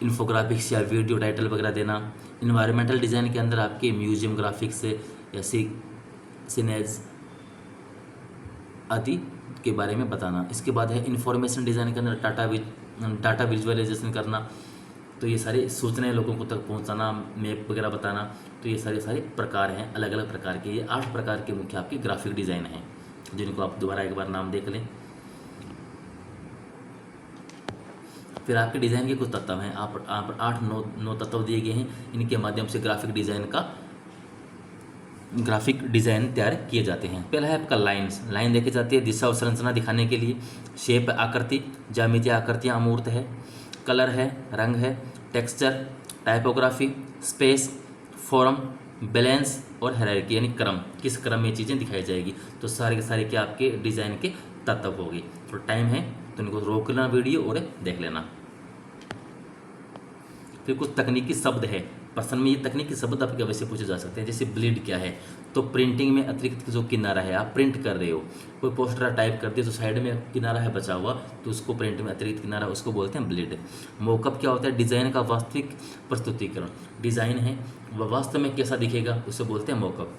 इन्फोग्राफिक्स या वीडियो टाइटल वगैरह देना। इन्वायरमेंटल डिज़ाइन के अंदर आपके म्यूजियम ग्राफिक्स या सिनेज आदि के बारे में बताना। इसके बाद है इंफॉर्मेशन डिज़ाइन के अंदर डाटा विजुअलाइजेशन करना। तो ये सारी सूचनाएं लोगों को तक पहुंचाना, मैप वगैरह बताना। तो ये सारे प्रकार हैं, अलग अलग प्रकार के। ये 8 प्रकार के मुख्य आपके ग्राफिक डिज़ाइन हैं, जिनको आप दोबारा एक बार नाम देख लें। फिर आपके डिज़ाइन के कुछ तत्व हैं, आप 8-9 तत्व दिए गए हैं। इनके माध्यम से ग्राफिक डिज़ाइन तैयार किए जाते हैं। पहला है आपका लाइन देखी जाती है दिशा और संरचना दिखाने के लिए। शेप, आकृति, ज्यामितीय आकृतियाँ अमूर्त है। कलर है, रंग है। Texture, typography, space, form, balance और हायरार्की, यानी क्रम, किस क्रम में चीज़ें दिखाई जाएगी। तो सारे के सारे क्या आपके डिज़ाइन के तत्व होगी। तो टाइम है तो इनको रोक लेना वीडियो और देख लेना। फिर कुछ तकनीकी शब्द है, प्रश्न में ये तकनीकी शब्द आपके वैसे पूछे जा सकते हैं। जैसे ब्लीड क्या है, तो प्रिंटिंग में अतिरिक्त जो किनारा है, आप प्रिंट कर रहे हो, कोई पोस्टर टाइप कर दिया तो साइड में किनारा है बचा हुआ, तो उसको प्रिंट में अतिरिक्त किनारा, उसको बोलते हैं ब्लीड। मोकअप क्या होता है, डिज़ाइन का वास्तविक प्रस्तुतिकरण। डिज़ाइन है वह वास्तव में कैसा दिखेगा, उसे बोलते हैं मोकअप।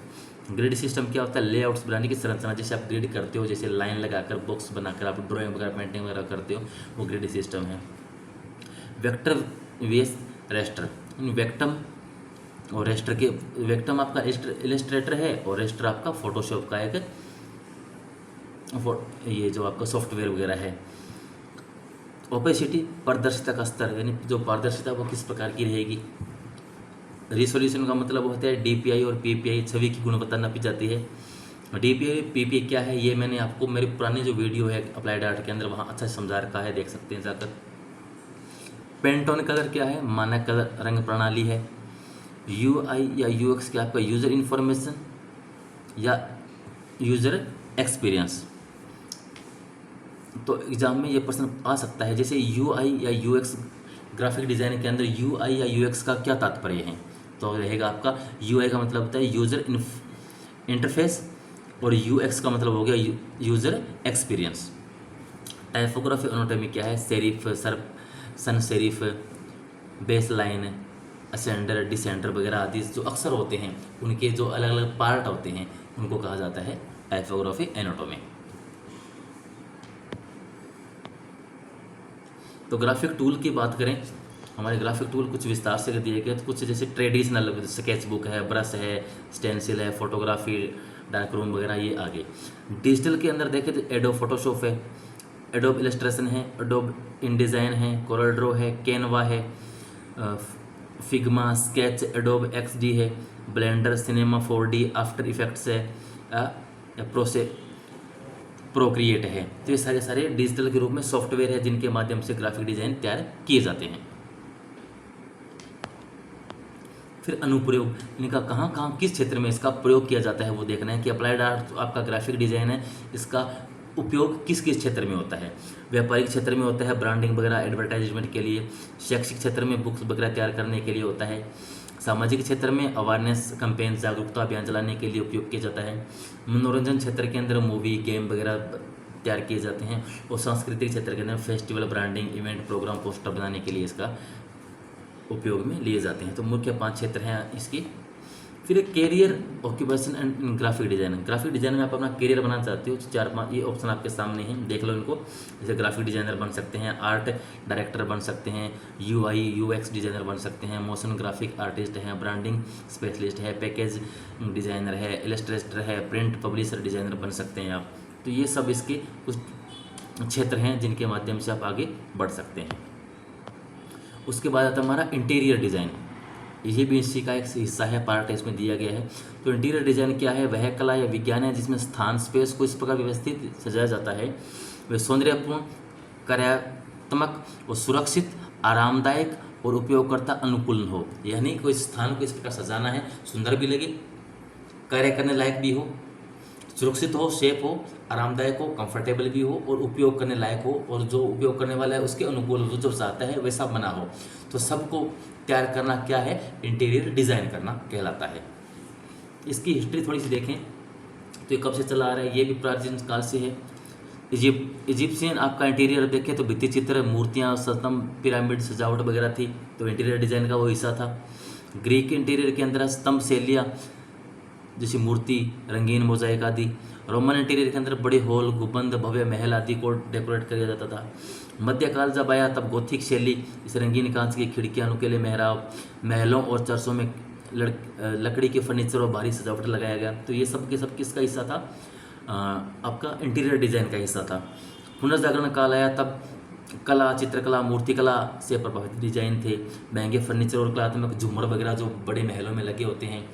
ग्रिड सिस्टम क्या होता है, लेआउट्स बनाने की संरचना, जैसे आप ग्रिड करते हो, जैसे लाइन लगाकर बॉक्स बनाकर आप ड्राइंग वगैरह पेंटिंग वगैरह करते हो, वो ग्रिड सिस्टम है। वेक्टर बेस रेस्टर, वेक्टम और रेस्टर के, वेक्टम आपका इलस्ट्रेटर है और रेस्टर आपका फोटोशॉप का एक ये जो आपका सॉफ्टवेयर वगैरह है। ओपेसिटी, पारदर्शिता का स्तर, यानी जो पारदर्शिता वो किस प्रकार की रहेगी। रिसोल्यूशन का मतलब होता है DPI और PPI, छवि की गुणवत्ता नापी जाती है। DPI PPI क्या है, ये मैंने आपको मेरी पुरानी जो वीडियो है अप्लाइड आर्ट के अंदर वहाँ अच्छा से समझा रखा है, देख सकते हैं जाकर। पेंटोन कलर क्या है, मानक कलर रंग प्रणाली है। UI या UX क्या आपका यूज़र इन्फॉर्मेशन या यूज़र एक्सपीरियंस। तो एग्जाम में ये प्रश्न आ सकता है, जैसे UI या UX, ग्राफिक डिज़ाइन के अंदर UI या UX का क्या तात्पर्य है। तो रहेगा आपका UI का मतलब होता है यूज़र इंटरफेस और UX का मतलब हो गया यूज़र एक्सपीरियंस। टाइपोग्राफी एनाटॉमी क्या है, serif, sans serif, baseline, ascender, descender वगैरह आदि जो अक्सर होते हैं, उनके जो अलग अलग पार्ट होते हैं उनको कहा जाता है टाइपोग्राफी एनाटॉमी। तो ग्राफिक टूल की बात करें, हमारे ग्राफिक टूल कुछ विस्तार से दिए गए। तो कुछ जैसे ट्रेडिशनल स्केच बुक है, ब्रश है, स्टेंसिल है, फोटोग्राफी, डार्क रूम वगैरह, ये आगे। डिजिटल के अंदर देखें तो एडोब फोटोशॉप है, एडोब इलस्ट्रेशन है, एडोब इंडिज़ाइन है, कोरल ड्रॉ है, कैनवा है, फिग्मा, स्केच, एडोब XD है, blender, cinema 4D, after effects है, प्रोक्रिएट है। तो ये सारे डिजिटल के रूप में सॉफ्टवेयर है जिनके माध्यम से ग्राफिक डिज़ाइन तैयार किए जाते हैं। फिर अनुप्रयोग, इनका कहाँ किस क्षेत्र में इसका प्रयोग किया जाता है वो देखना है कि अप्लाइड आर्ट आपका ग्राफिक डिज़ाइन है, इसका उपयोग किस किस क्षेत्र में होता है। व्यापारिक क्षेत्र में होता है, ब्रांडिंग वगैरह एडवर्टाइजमेंट के लिए। शैक्षिक क्षेत्र में बुक्स वगैरह तैयार करने के लिए होता है। सामाजिक क्षेत्र में अवेयरनेस कैंपेन, जागरूकता अभियान चलाने के लिए उपयोग किया जाता है। मनोरंजन क्षेत्र के अंदर मूवी, गेम वगैरह तैयार किए जाते हैं। और सांस्कृतिक क्षेत्र के अंदर festival, branding, event, programme, poster बनाने के लिए इसका उपयोग में लिए जाते हैं। तो मुख्य 5 क्षेत्र हैं इसके। फिर career, occupation and graphic design. Graphic design में आप अपना कैरियर बनाना चाहते हो, 4-5 ये ऑप्शन आपके सामने हैं, देख लो इनको। जैसे ग्राफिक डिज़ाइनर बन सकते हैं, आर्ट डायरेक्टर बन सकते हैं, UI UX डिज़ाइनर बन सकते हैं, मोशन ग्राफिक आर्टिस्ट हैं, ब्रांडिंग स्पेशलिस्ट है, पैकेज डिज़ाइनर है, इलस्ट्रेटर है, प्रिंट पब्लिशर डिज़ाइनर बन सकते हैं आप। तो ये सब इसके कुछ क्षेत्र हैं जिनके माध्यम से आप आगे बढ़ सकते हैं। उसके बाद आता है हमारा इंटीरियर डिज़ाइन। ये भी इसी का एक हिस्सा है, पार्ट है, इसमें दिया गया है। तो इंटीरियर डिज़ाइन क्या है? वह कला या विज्ञान है जिसमें स्थान स्पेस को इस प्रकार व्यवस्थित सजाया जाता है वह सौंदर्यपूर्ण, कार्यात्मक और सुरक्षित, आरामदायक और उपयोगकर्ता अनुकूल हो। यानी कोई स्थान को इस प्रकार सजाना है, सुंदर भी लगे, कार्य करने लायक भी हो, सुरक्षित हो, सेफ हो, आरामदायक हो, कंफर्टेबल भी हो और उपयोग करने लायक हो, और जो उपयोग करने वाला है उसके अनुकूल हो, जो चाहता है वैसा बना हो। तो सबको तैयार करना क्या है? इंटीरियर डिज़ाइन करना कहलाता है। इसकी हिस्ट्री थोड़ी सी देखें तो ये कब से चला आ रहा है? ये भी प्राचीन काल से है। इजिप्शियन आपका इंटीरियर देखें तो भित्ति चित्र, मूर्तियाँ, स्तंभ, पिरामिड, सजावट वगैरह थी, तो इंटीरियर डिज़ाइन का वो हिस्सा था। ग्रीक इंटीरियर के अंदर स्तंभ शैलियाँ जैसे मूर्ति, रंगीन मोजाइक आदि। रोमन इंटीरियर के अंदर बड़े हॉल, गुंबद, भव्य महल आदि को डेकोरेट किया जाता था। मध्यकाल जब आया तब गोथिक शैली, इस रंगीन कांच की खिड़कियाँ, नुकीले मेहराब, महलों और चर्चों में लकड़ी के फर्नीचर और भारी सजावट लगाया गया। तो ये सब के सब किसका हिस्सा था? आपका इंटीरियर डिज़ाइन का हिस्सा था। पुनर्जागरण काल आया तब कला, चित्रकला, मूर्तिकला से प्रभावित डिजाइन थे। महंगे फर्नीचर और कलात्मक झूमर वगैरह जो बड़े महलों में लगे होते हैं,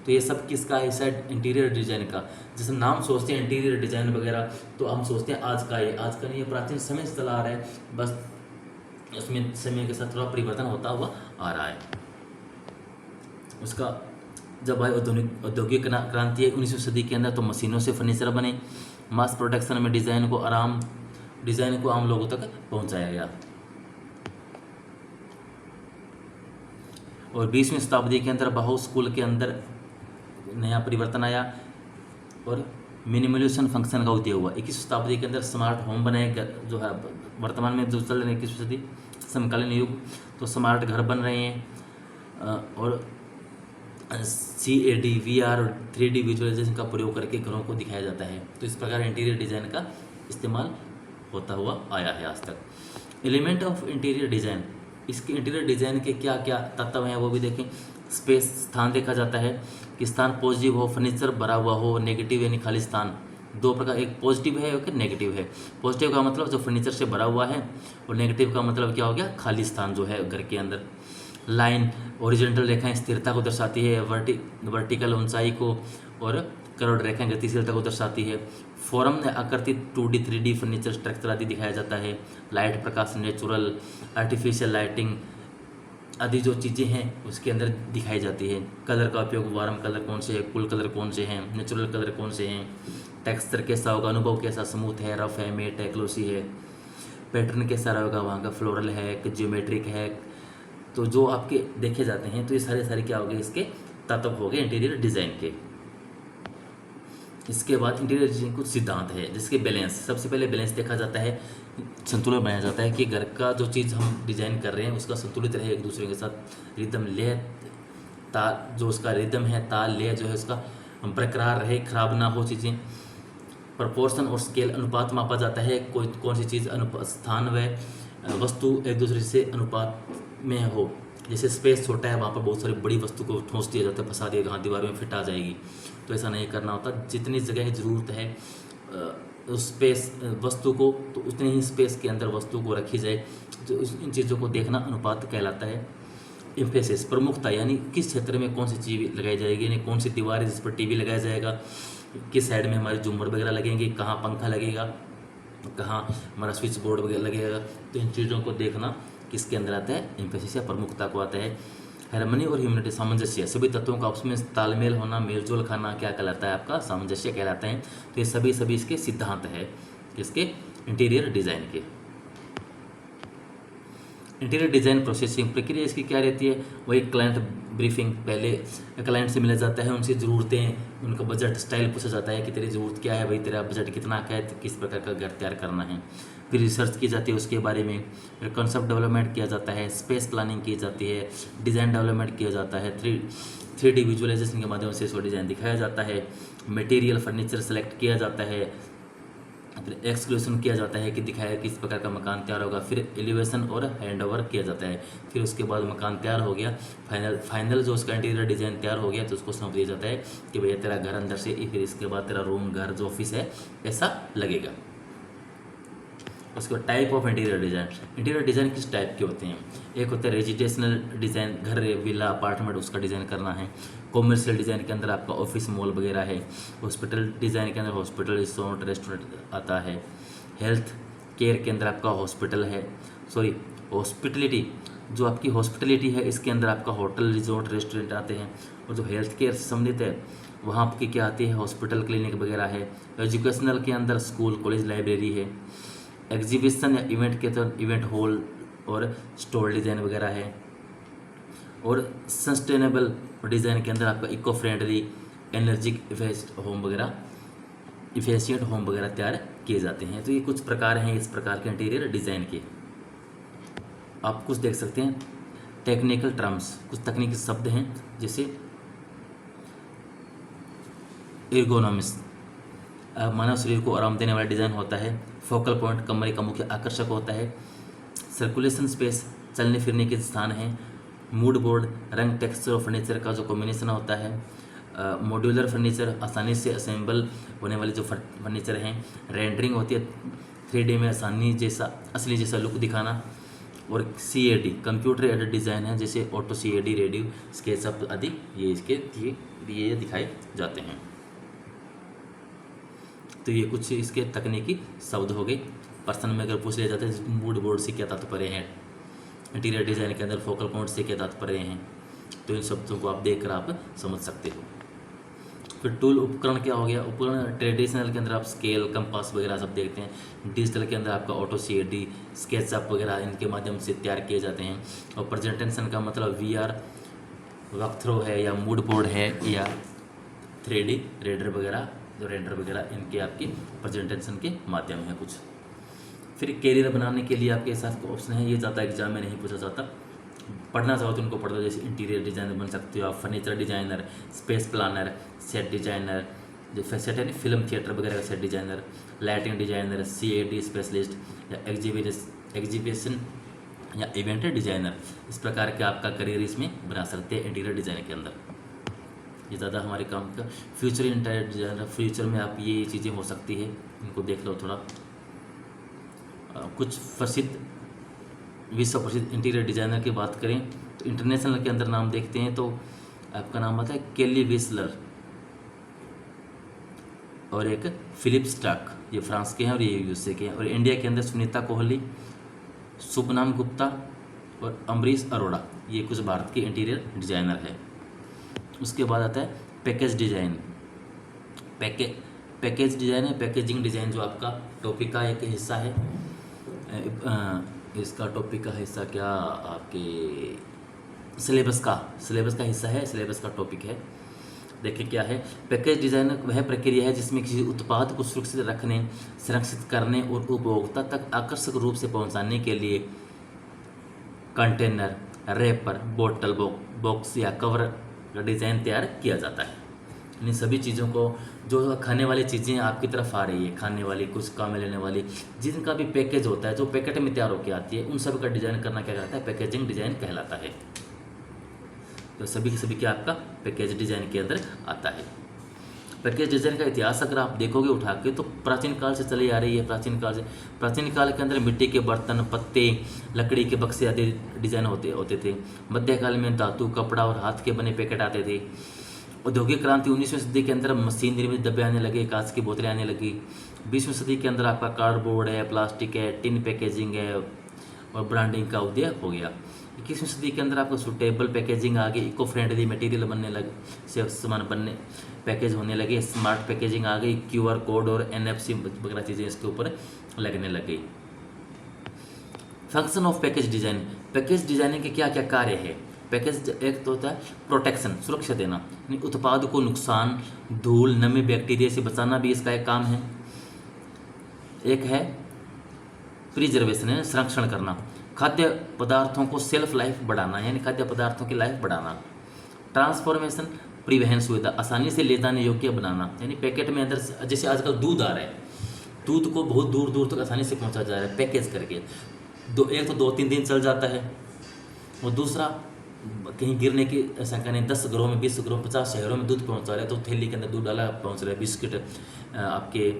तो ये सब किसका हिस्सा है? इंटीरियर डिज़ाइन का। जैसे नाम सोचते हैं इंटीरियर डिज़ाइन वगैरह, तो हम सोचते हैं आज का ये, आज का नहीं, ये प्राचीन समय से चला आ रहा है, बस उसमें समय के साथ थोड़ा परिवर्तन होता हुआ आ रहा है। उसका जब आई औद्योगिक क्रांति है 19वीं सदी के अंदर, तो मशीनों से फर्नीचर बने। मास प्रोडक्शन में डिज़ाइन को आम लोगों तक पहुंचाया गया। और 20वीं शताब्दी के अंदर बाउहाउस स्कूल के अंदर नया परिवर्तन आया और मिनिमलिज्म फंक्शन का उदय हुआ। 21वीं शताब्दी के अंदर स्मार्ट होम बनाए, जो है वर्तमान में जो चल रहे हैं 21वीं सदी समकालीन युग, तो स्मार्ट घर बन रहे हैं और CAD, VR और 3D विजुअलाइजेशन का प्रयोग करके घरों को दिखाया जाता है। तो इस प्रकार इंटीरियर डिज़ाइन का इस्तेमाल होता हुआ आया है आज तक। एलिमेंट ऑफ इंटीरियर डिज़ाइन, इसके इंटीरियर डिज़ाइन के क्या क्या तत्व हैं वो भी देखें। स्पेस, स्थान देखा जाता है कि स्थान पॉजिटिव हो, फर्नीचर भरा हुआ हो, नेगेटिव यानी खाली स्थान। दो प्रकार, एक पॉजिटिव है और एक नेगेटिव है। पॉजिटिव का मतलब जो फर्नीचर से भरा हुआ है, और नेगेटिव का मतलब क्या हो गया? खाली स्थान जो है घर के अंदर। लाइन, ओरिजेंटल रेखाएं स्थिरता को दर्शाती है, वर्टिकल ऊंचाई को, और कर्व्ड रेखाएं गतिशीलता को दर्शाती है। फॉर्म में आकृति 2D 3D फर्नीचर स्ट्रक्चर आदि दिखाया जाता है। लाइट, प्रकाश, नेचुरल, आर्टिफिशियल लाइटिंग आदि जो चीज़ें हैं उसके अंदर दिखाई जाती है। कलर का उपयोग, वार्म कलर कौन से है, कूल कलर कौन से हैं, नेचुरल कलर कौन से हैं, टेक्सचर कैसा होगा, अनुभव कैसा, स्मूथ है, रफ है, मेट है, ग्लोसी है, पैटर्न कैसा रहेगा, वहाँ का फ्लोरल है कि ज्योमेट्रिक है। तो जो आपके देखे जाते हैं, तो ये सारे क्या हो गए? इसके तत्व हो गए इंटीरियर डिज़ाइन के। इसके बाद इंटीरियर डिज़ाइन कुछ सिद्धांत है, जिसके बैलेंस, सबसे पहले बैलेंस देखा जाता है, संतुलन बनाया जाता है कि घर का जो चीज़ हम डिज़ाइन कर रहे हैं उसका संतुलित रहे एक दूसरे के साथ। रिदम, लय, ताल, जो उसका रिदम है, ताल, लय जो है उसका बरकरार रहे, खराब ना हो चीज़ें। प्रपोर्शन और स्केल, अनुपात मापा जाता है, कौन सी चीज़ स्थान व वस्तु एक दूसरे से अनुपात में हो। जैसे स्पेस छोटा है, वहाँ पर बहुत सारी बड़ी वस्तु को ठोंस दिया जाता है, फंसा दिया, कहाँ दीवार में फिट आ जाएगी, तो ऐसा नहीं करना होता। जितनी जगह की ज़रूरत है उस स्पेस वस्तु को, तो उतनी ही स्पेस के अंदर वस्तु को रखी जाए। तो इन चीज़ों को देखना अनुपात कहलाता है। एम्फेसिस, प्रमुखता, यानी किस क्षेत्र में कौन सी चीज़ लगाई जाएगी, यानी कौन सी दीवार है जिस पर टीवी लगाया जाएगा, किस साइड में हमारे झूमर वगैरह लगेंगे, कहाँ पंखा लगेगा, कहाँ हमारा स्विच बोर्ड वगैरह लगेगा। तो इन चीज़ों को देखना किसके अंदर आता है? एम्फेसिस या प्रमुखता को आता है। हार्मनी और ह्यूमनिटी, सामंजस्य, सभी तत्वों का आपस में तालमेल होना, मेलजोल खाना क्या कहलाता है? आपका सामंजस्य कहलाता है। तो ये सभी इसके सिद्धांत है इसके इंटीरियर डिज़ाइन के। इंटीरियर डिज़ाइन प्रोसेसिंग, प्रक्रिया इसकी क्या रहती है? वही क्लाइंट ब्रीफिंग, पहले क्लाइंट से मिला जाता है, उनसे ज़रूरतें, उनका बजट, स्टाइल पूछा जाता है कि तेरी ज़रूरत क्या है भाई, तेरा बजट कितना का है, किस प्रकार का घर तैयार करना है। फिर रिसर्च की जाती है उसके बारे में, फिर कॉन्सेप्ट डेवलपमेंट किया जाता है, स्पेस प्लानिंग की जाती है, डिज़ाइन डेवलपमेंट किया जाता है, 3D विजुअलाइजेशन के माध्यम से इसको डिज़ाइन दिखाया जाता है, मटेरियल फर्नीचर सेलेक्ट किया जाता है, फिर एक्सक्लूशन किया जाता है कि दिखाया किस प्रकार का मकान तैयार होगा, फिर एलिवेशन और हैंड ओवर किया जाता है। फिर उसके बाद मकान तैयार हो गया, फाइनल जो उसका इंटीरियर डिज़ाइन तैयार हो गया, तो उसको सौंप दिया जाता है कि भैया तेरा घर अंदर से, फिर इसके बाद तेरा रूम, घर जो ऑफिस है ऐसा लगेगा। उसके बाद type of interior design. Interior design किस टाइप के होते हैं? एक होता है रेजिडेंशियल डिज़ाइन, घर, विला, अपार्टमेंट, उसका डिज़ाइन करना है। कॉमर्शियल डिज़ाइन के अंदर आपका ऑफिस, मॉल वगैरह है। हॉस्पिटल डिज़ाइन के अंदर हॉस्पिटल, रिसोर्ट, रेस्टोरेंट आता है। हेल्थ केयर के अंदर आपका हॉस्पिटल है, सॉरी हॉस्पिटलिटी, जो आपकी हॉस्पिटलिटी है इसके अंदर आपका होटल, रिजॉर्ट, रेस्टोरेंट आते हैं। और जो हेल्थ केयर से संबंधित है वहाँ आपकी क्या आती है? हॉस्पिटल, क्लिनिक वगैरह है। एजुकेशनल के अंदर स्कूल, कॉलेज, लाइब्रेरी है। एग्जीबिशन या इवेंट के अंदर इवेंट हॉल और स्टोर डिज़ाइन वगैरह है। और सस्टेनेबल डिज़ाइन के अंदर आपका इको फ्रेंडली, एनर्जिक इफेस्ट होम वगैरह, इफिशिएंट होम वगैरह तैयार किए जाते हैं। तो ये कुछ प्रकार हैं इस प्रकार के इंटीरियर डिज़ाइन के। आप कुछ देख सकते हैं टेक्निकल टर्म्स, कुछ तकनीकी शब्द हैं जैसे एर्गोनॉमिक्स, मानव शरीर को आराम देने वाला डिज़ाइन होता है। फोकल पॉइंट, कमरे का मुख्य आकर्षक होता है। सर्कुलेशन स्पेस, चलने फिरने के स्थान है। मूड बोर्ड, रंग, टेक्सचर और फर्नीचर का जो कॉम्बिनेशन होता है। मॉड्यूलर फर्नीचर, आसानी से असेंबल होने वाले जो फर्नीचर हैं। रेंडरिंग होती है 3D में आसानी जैसा, असली जैसा लुक दिखाना। और CAD, कंप्यूटर एडेड डिज़ाइन है, जैसे ऑटो CAD, रेडियो, स्केचअप आदि, ये इसके ये दिखाए जाते हैं। तो ये कुछ इसके तकनीकी शब्द हो गए। पर्सन में अगर पूछ लिया जाता है मूड बोर्ड से क्या तात्पर्य है, इंटीरियर डिज़ाइन के अंदर फोकल पॉइंट से क्या तात्पर्य हैं, तो इन शब्दों को आप देखकर आप समझ सकते हो। फिर टूल, उपकरण क्या हो गया? उपकरण ट्रेडिशनल के अंदर आप स्केल, कंपास वगैरह सब देखते हैं। डिजिटल के अंदर आपका ऑटो CAD, स्केचअप वगैरह इनके माध्यम से तैयार किए जाते हैं। और प्रेजेंटेशन का मतलब VR, वॉक थ्रो है या मूड बोर्ड है या 3D रेडर वगैरह, जो रेंडर वगैरह इनके आपकी प्रेजेंटेशन के माध्यम है कुछ। फिर कैरियर बनाने के लिए आपके साथ ऑप्शन है, ये ज़्यादा एग्जाम में नहीं पूछा जाता, पढ़ना चाहो तो उनको पढ़ दो। जैसे इंटीरियर डिज़ाइनर बन सकते हो आप, furniture designer, space planner, set designer, जो सेट है फिल्म थिएटर वगैरह का set designer, lighting designer, CAD specialist या एग्जीबिशन या इवेंट डिज़ाइनर। इस प्रकार के आपका करियर इसमें बना सकते हैं इंटीरियर डिज़ाइन के अंदर। ये ज़्यादा हमारे काम का। फ्यूचर इंटीरियर डिज़ाइनर, फ्यूचर में आप ये चीज़ें हो सकती है, इनको देख लो थोड़ा। कुछ प्रसिद्ध, विश्व प्रसिद्ध इंटीरियर डिज़ाइनर की बात करें तो इंटरनेशनल के अंदर नाम देखते हैं तो आपका नाम आता है केली विस्लर और एक फिलिप स्टाक, ये फ्रांस के हैं और ये USA के हैं। और इंडिया के अंदर सुनीता कोहली, शुभनाम गुप्ता और अमरीश अरोड़ा, ये कुछ भारत के इंटीरियर डिज़ाइनर है। उसके बाद आता है पैकेज डिज़ाइन। पैकेज डिज़ाइन है पैकेजिंग डिज़ाइन, जो आपका टॉपिक का एक हिस्सा है। इसका टॉपिक का हिस्सा क्या आपके सिलेबस का हिस्सा है, सिलेबस का टॉपिक है। देखिए क्या है पैकेज डिज़ाइन, वह प्रक्रिया है जिसमें किसी उत्पाद को सुरक्षित रखने, संरक्षित करने और उपभोक्ता तक आकर्षक रूप से पहुंचाने के लिए कंटेनर, रैपर, बोतल, बॉक्स या कवर का डिज़ाइन तैयार किया जाता है। इन सभी चीज़ों को, जो खाने वाली चीज़ें आपकी तरफ आ रही है, खाने वाली, कुछ काम में लेने वाली, जिनका भी पैकेज होता है, जो पैकेट में तैयार होकर आती है, उन सब का डिज़ाइन करना क्या कहलाता है? पैकेजिंग डिज़ाइन कहलाता है। तो सभी के सभी क्या आपका पैकेज डिज़ाइन के अंदर आता है। पैकेज डिज़ाइन का इतिहास अगर आप देखोगे उठा के तो प्राचीन काल से चली आ रही है। प्राचीन काल के अंदर मिट्टी के बर्तन, पत्ते, लकड़ी के बक्से आदि डिज़ाइन होते थे। मध्यकाल में धातु, कपड़ा और हाथ के बने पैकेट आते थे। औद्योगिक क्रांति 19वीं सदी के अंदर मशीन निर्मित डब्बे आने लगे, कांच की बोतलें आने लगी। 20वीं सदी के अंदर आपका कार्डबोर्ड है, प्लास्टिक है, टिन पैकेजिंग है और ब्रांडिंग का उद्योग हो गया। 21वीं सदी के अंदर आपको सुटेबल पैकेजिंग आ गई, इको फ्रेंडली मटेरियल बनने लगे, से सामान बनने पैकेज होने लगे, स्मार्ट पैकेजिंग आ गई, QR कोड और NFC वगैरह चीज़ें इसके ऊपर लगने लग गई। Function of package design, package designing के क्या क्या कार्य है? पैकेज एक तो होता है प्रोटेक्शन, सुरक्षा देना, यानी उत्पाद को नुकसान, धूल, नमी, बैक्टीरिया से बचाना भी इसका एक काम है। एक है प्रिजर्वेशन, है संरक्षण करना, खाद्य पदार्थों को सेल्फ लाइफ बढ़ाना, यानी खाद्य पदार्थों की लाइफ बढ़ाना। ट्रांसफॉर्मेशन, परिवहन सुविधा, आसानी से ले जाने योग्य बनाना, यानी पैकेट में अंदर, जैसे आजकल दूध आ रहा है, दूध को बहुत दूर दूर तक आसानी से पहुंचा जा रहा है पैकेज करके। एक तो 2-3 दिन चल जाता है, और दूसरा कहीं गिरने की आशंका नहीं, 10 घरों में, 20 घरों में, 50 शहरों में दूध पहुंचा रहे, तो थैली के अंदर दूध डाला पहुंच रहा है, बिस्किट, आपके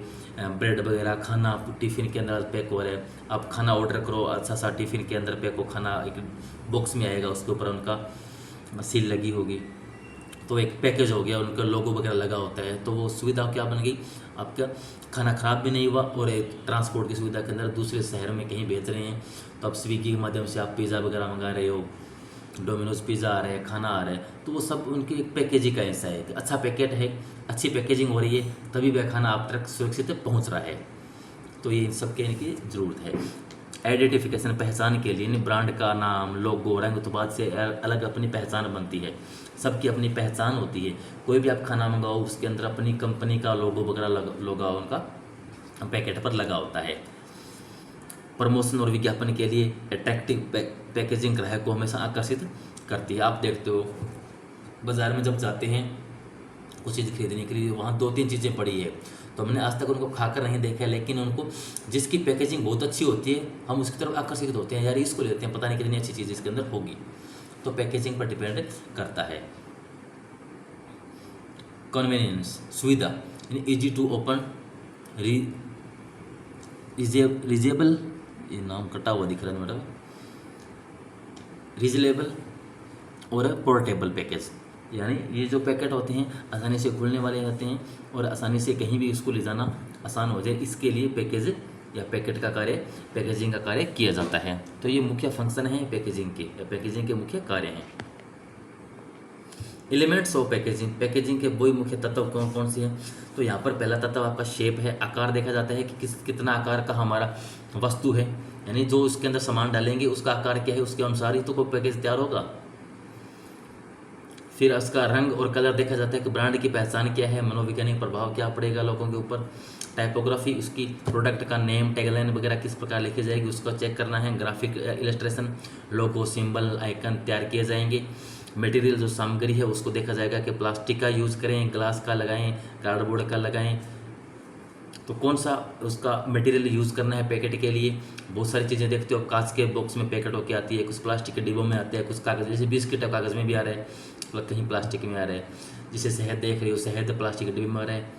ब्रेड वगैरह, खाना टिफ़िन के अंदर पैक हो रहा है। आप खाना ऑर्डर करो, अच्छा सा टिफ़िन के अंदर पैक हो खाना, एक बॉक्स में आएगा, उसके ऊपर उनका सील लगी होगी, तो एक पैकेज हो गया, उनका लोगो वगैरह लगा होता है। तो वो सुविधा क्या बन गई, आपका खाना ख़राब भी नहीं हुआ, और एक ट्रांसपोर्ट की सुविधा के अंदर दूसरे शहर में कहीं भेज रहे हैं, तो आप स्विगी के माध्यम से आप पिज़्ज़ा वगैरह मंगा रहे हो, डोमिनोज पिज़्ज़ा आ रहा है, खाना आ रहा है, तो वो सब उनकी एक पैकेजिंग का हिस्सा है कि अच्छा पैकेट है, अच्छी पैकेजिंग हो रही है, तभी वह खाना आप तक सुरक्षित पहुंच रहा है। तो ये इन सब के इनकी ज़रूरत है। आइडेंटिफिकेशन, पहचान के लिए, ब्रांड का नाम, लोगो, रंग उत्पाद से अलग अपनी पहचान बनती है, सबकी अपनी पहचान होती है। कोई भी आप खाना मंगाओ, उसके अंदर अपनी कंपनी का लोगो वगैरह लगा उनका पैकेट पर लगा होता है। प्रमोशन और विज्ञापन के लिए अट्रैक्टिव पैकेजिंग ग्राहक को हमेशा आकर्षित करती है। आप देखते हो बाज़ार में जब जाते हैं कुछ चीज़ खरीदने के लिए, वहाँ 2-3 चीज़ें पड़ी है, तो हमने आज तक उनको खाकर नहीं देखा, लेकिन उनको जिसकी पैकेजिंग बहुत अच्छी होती है, हम उसकी तरफ आकर्षित होते हैं, यार इसको लेते हैं, पता नहीं कितनी अच्छी चीज़ इसके अंदर होगी। तो पैकेजिंग पर डिपेंड करता है। कन्वीनियंस, सुविधा, इजी टू ओपन, रिजेबल, ये नाम कटा हुआ दिख रहा है मैडम, रिजनेबल और पोर्टेबल पैकेज, यानी ये जो पैकेट होते हैं आसानी से खुलने वाले होते हैं और आसानी से कहीं भी उसको ले जाना आसान हो जाए, इसके लिए पैकेज या पैकेट का कार्य, पैकेजिंग का कार्य किया जाता है। तो ये मुख्य फंक्शन है पैकेजिंग के, या पैकेजिंग के मुख्य कार्य हैं। एलिमेंट्स ऑफ पैकेजिंग, पैकेजिंग के वही मुख्य तत्व कौन कौन से हैं। तो यहाँ पर पहला तत्व आपका शेप है, आकार देखा जाता है कि कितना आकार का हमारा वस्तु है, यानी जो उसके अंदर सामान डालेंगे उसका आकार क्या है, उसके अनुसार ही तो कोई पैकेज तैयार होगा। फिर उसका रंग और कलर देखा जाता है कि ब्रांड की पहचान क्या है, मनोवैज्ञानिक प्रभाव क्या पड़ेगा लोगों के ऊपर। टाइपोग्राफी, उसकी प्रोडक्ट का नेम, टैगलाइन वगैरह किस प्रकार लिखी जाएगी उसको चेक करना है। ग्राफिक इलस्ट्रेशन, लोगो, सिंबल, आइकन तैयार किए जाएंगे। मटेरियल, जो सामग्री है उसको देखा जाएगा कि प्लास्टिक का यूज़ करें, ग्लास का लगाएं, कार्डबोर्ड का लगाएं, तो कौन सा उसका मटेरियल यूज़ करना है पैकेट के लिए। बहुत सारी चीज़ें देखते हो, कांच के बॉक्स में पैकेट होके आती है, कुछ प्लास्टिक के डिब्बों में आते हैं, कुछ कागज़, जैसे बिस्किट कागज़ में भी आ रहा है, मतलब कहीं प्लास्टिक में आ रहा है। जैसे शहद देख रहे हो, शहद प्लास्टिक के डिब्बे में आ रहा है,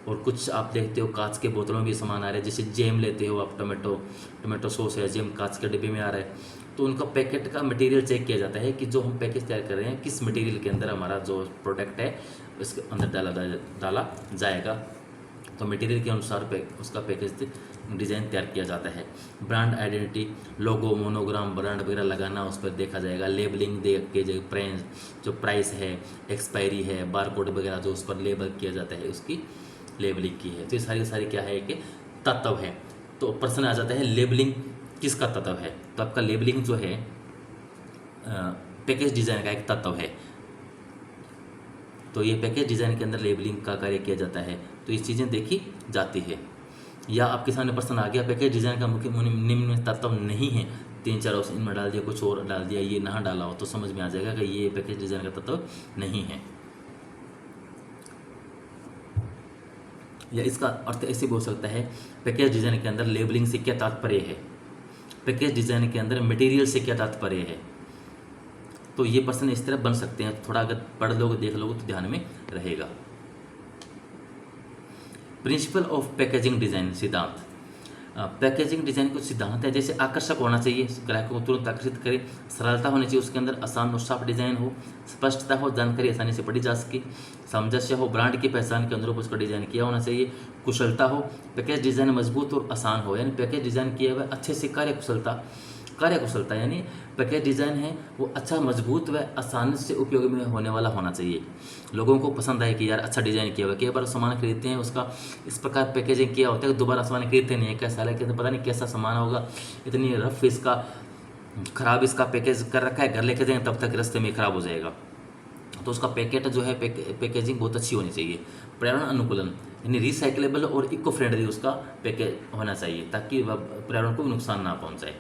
और कुछ आप देखते हो कांच के बोतलों में भी सामान आ रहा है। जैसे जैम लेते हो आप, टोमेटो सॉस है, जैम कांच के डिब्बे में आ रहा है। तो उनका पैकेट का मटेरियल चेक किया जाता है कि जो हम पैकेज तैयार कर रहे हैं किस मटेरियल के अंदर हमारा जो प्रोडक्ट है उसके अंदर डाला जाएगा। तो मटेरियल के अनुसार उसका पैकेज डिज़ाइन तैयार किया जाता है। ब्रांड आइडेंटिटी, लोगो, मोनोग्राम, ब्रांड वगैरह लगाना उस पर देखा जाएगा। लेबलिंग देख के जो प्राइस है, एक्सपायरी है, बारकोड वगैरह जो उस पर लेबल किया जाता है उसकी लेबलिंग की है। तो ये सारी क्या है कि तत्व है। तो प्रश्न आ जाता है लेबलिंग किसका तत्व है। तो आपका लेबलिंग जो है पैकेज डिज़ाइन का एक तत्व है। तो ये पैकेज डिज़ाइन के अंदर लेबलिंग का कार्य किया जाता है। तो ये चीज़ें देखी जाती है। या आपके सामने प्रश्न आ गया पैकेज डिज़ाइन का मुख्य निम्न तत्व नहीं है, 3-4 ऑप्शन इनमें डाल दिया, कुछ और डाल दिया, ये ना डाला हो, तो समझ में आ जाएगा कि ये पैकेज डिज़ाइन का तत्व नहीं है। या इसका अर्थ ऐसे बोल सकता है, पैकेज डिज़ाइन के अंदर लेबलिंग से क्या तात्पर्य है, पैकेज डिज़ाइन के अंदर मटेरियल से क्या तात्पर्य है। तो ये प्रश्न इस तरह बन सकते हैं, थोड़ा अगर पढ़ लोगे देख लोगे तो ध्यान में रहेगा। प्रिंसिपल ऑफ पैकेजिंग डिज़ाइन, सिद्धांत। पैकेजिंग डिज़ाइन कुछ सिद्धांत है, जैसे आकर्षक होना चाहिए, ग्राहकों को तुरंत आकर्षित करे, सरलता होनी चाहिए उसके अंदर, आसान और साफ डिज़ाइन हो, स्पष्टता हो, जानकारी आसानी से पढ़ी जा सके, सामंजस्य हो, ब्रांड की पहचान के अनुरूप उसका डिज़ाइन किया होना चाहिए, कुशलता हो, पैकेज डिज़ाइन मजबूत और आसान हो, यानी पैकेज डिज़ाइन किया हुआ अच्छे से कार्यकुशलता यानी पैकेज डिज़ाइन है वो अच्छा, मजबूत व आसानी से उपयोग में होने वाला होना चाहिए। लोगों को पसंद आए कि यार अच्छा डिज़ाइन किया हुआ है। कई बार सामान खरीदते हैं उसका इस प्रकार पैकेजिंग किया होता है कि दोबारा सामान खरीदते नहीं है, कैसा है कि पता नहीं कैसा सामान होगा, इतनी रफ इसका ख़राब इसका पैकेज कर रखा है, घर लेके जाएँ तब तक रास्ते में ख़राब हो जाएगा। तो उसका पैकेट जो है पैकेजिंग बहुत अच्छी होनी चाहिए। पर्यावरण अनुकूलन यानी रिसाइकलेबल और इको फ्रेंडली उसका पैकेज होना चाहिए, ताकि पर्यावरण को नुकसान ना पहुँचाए।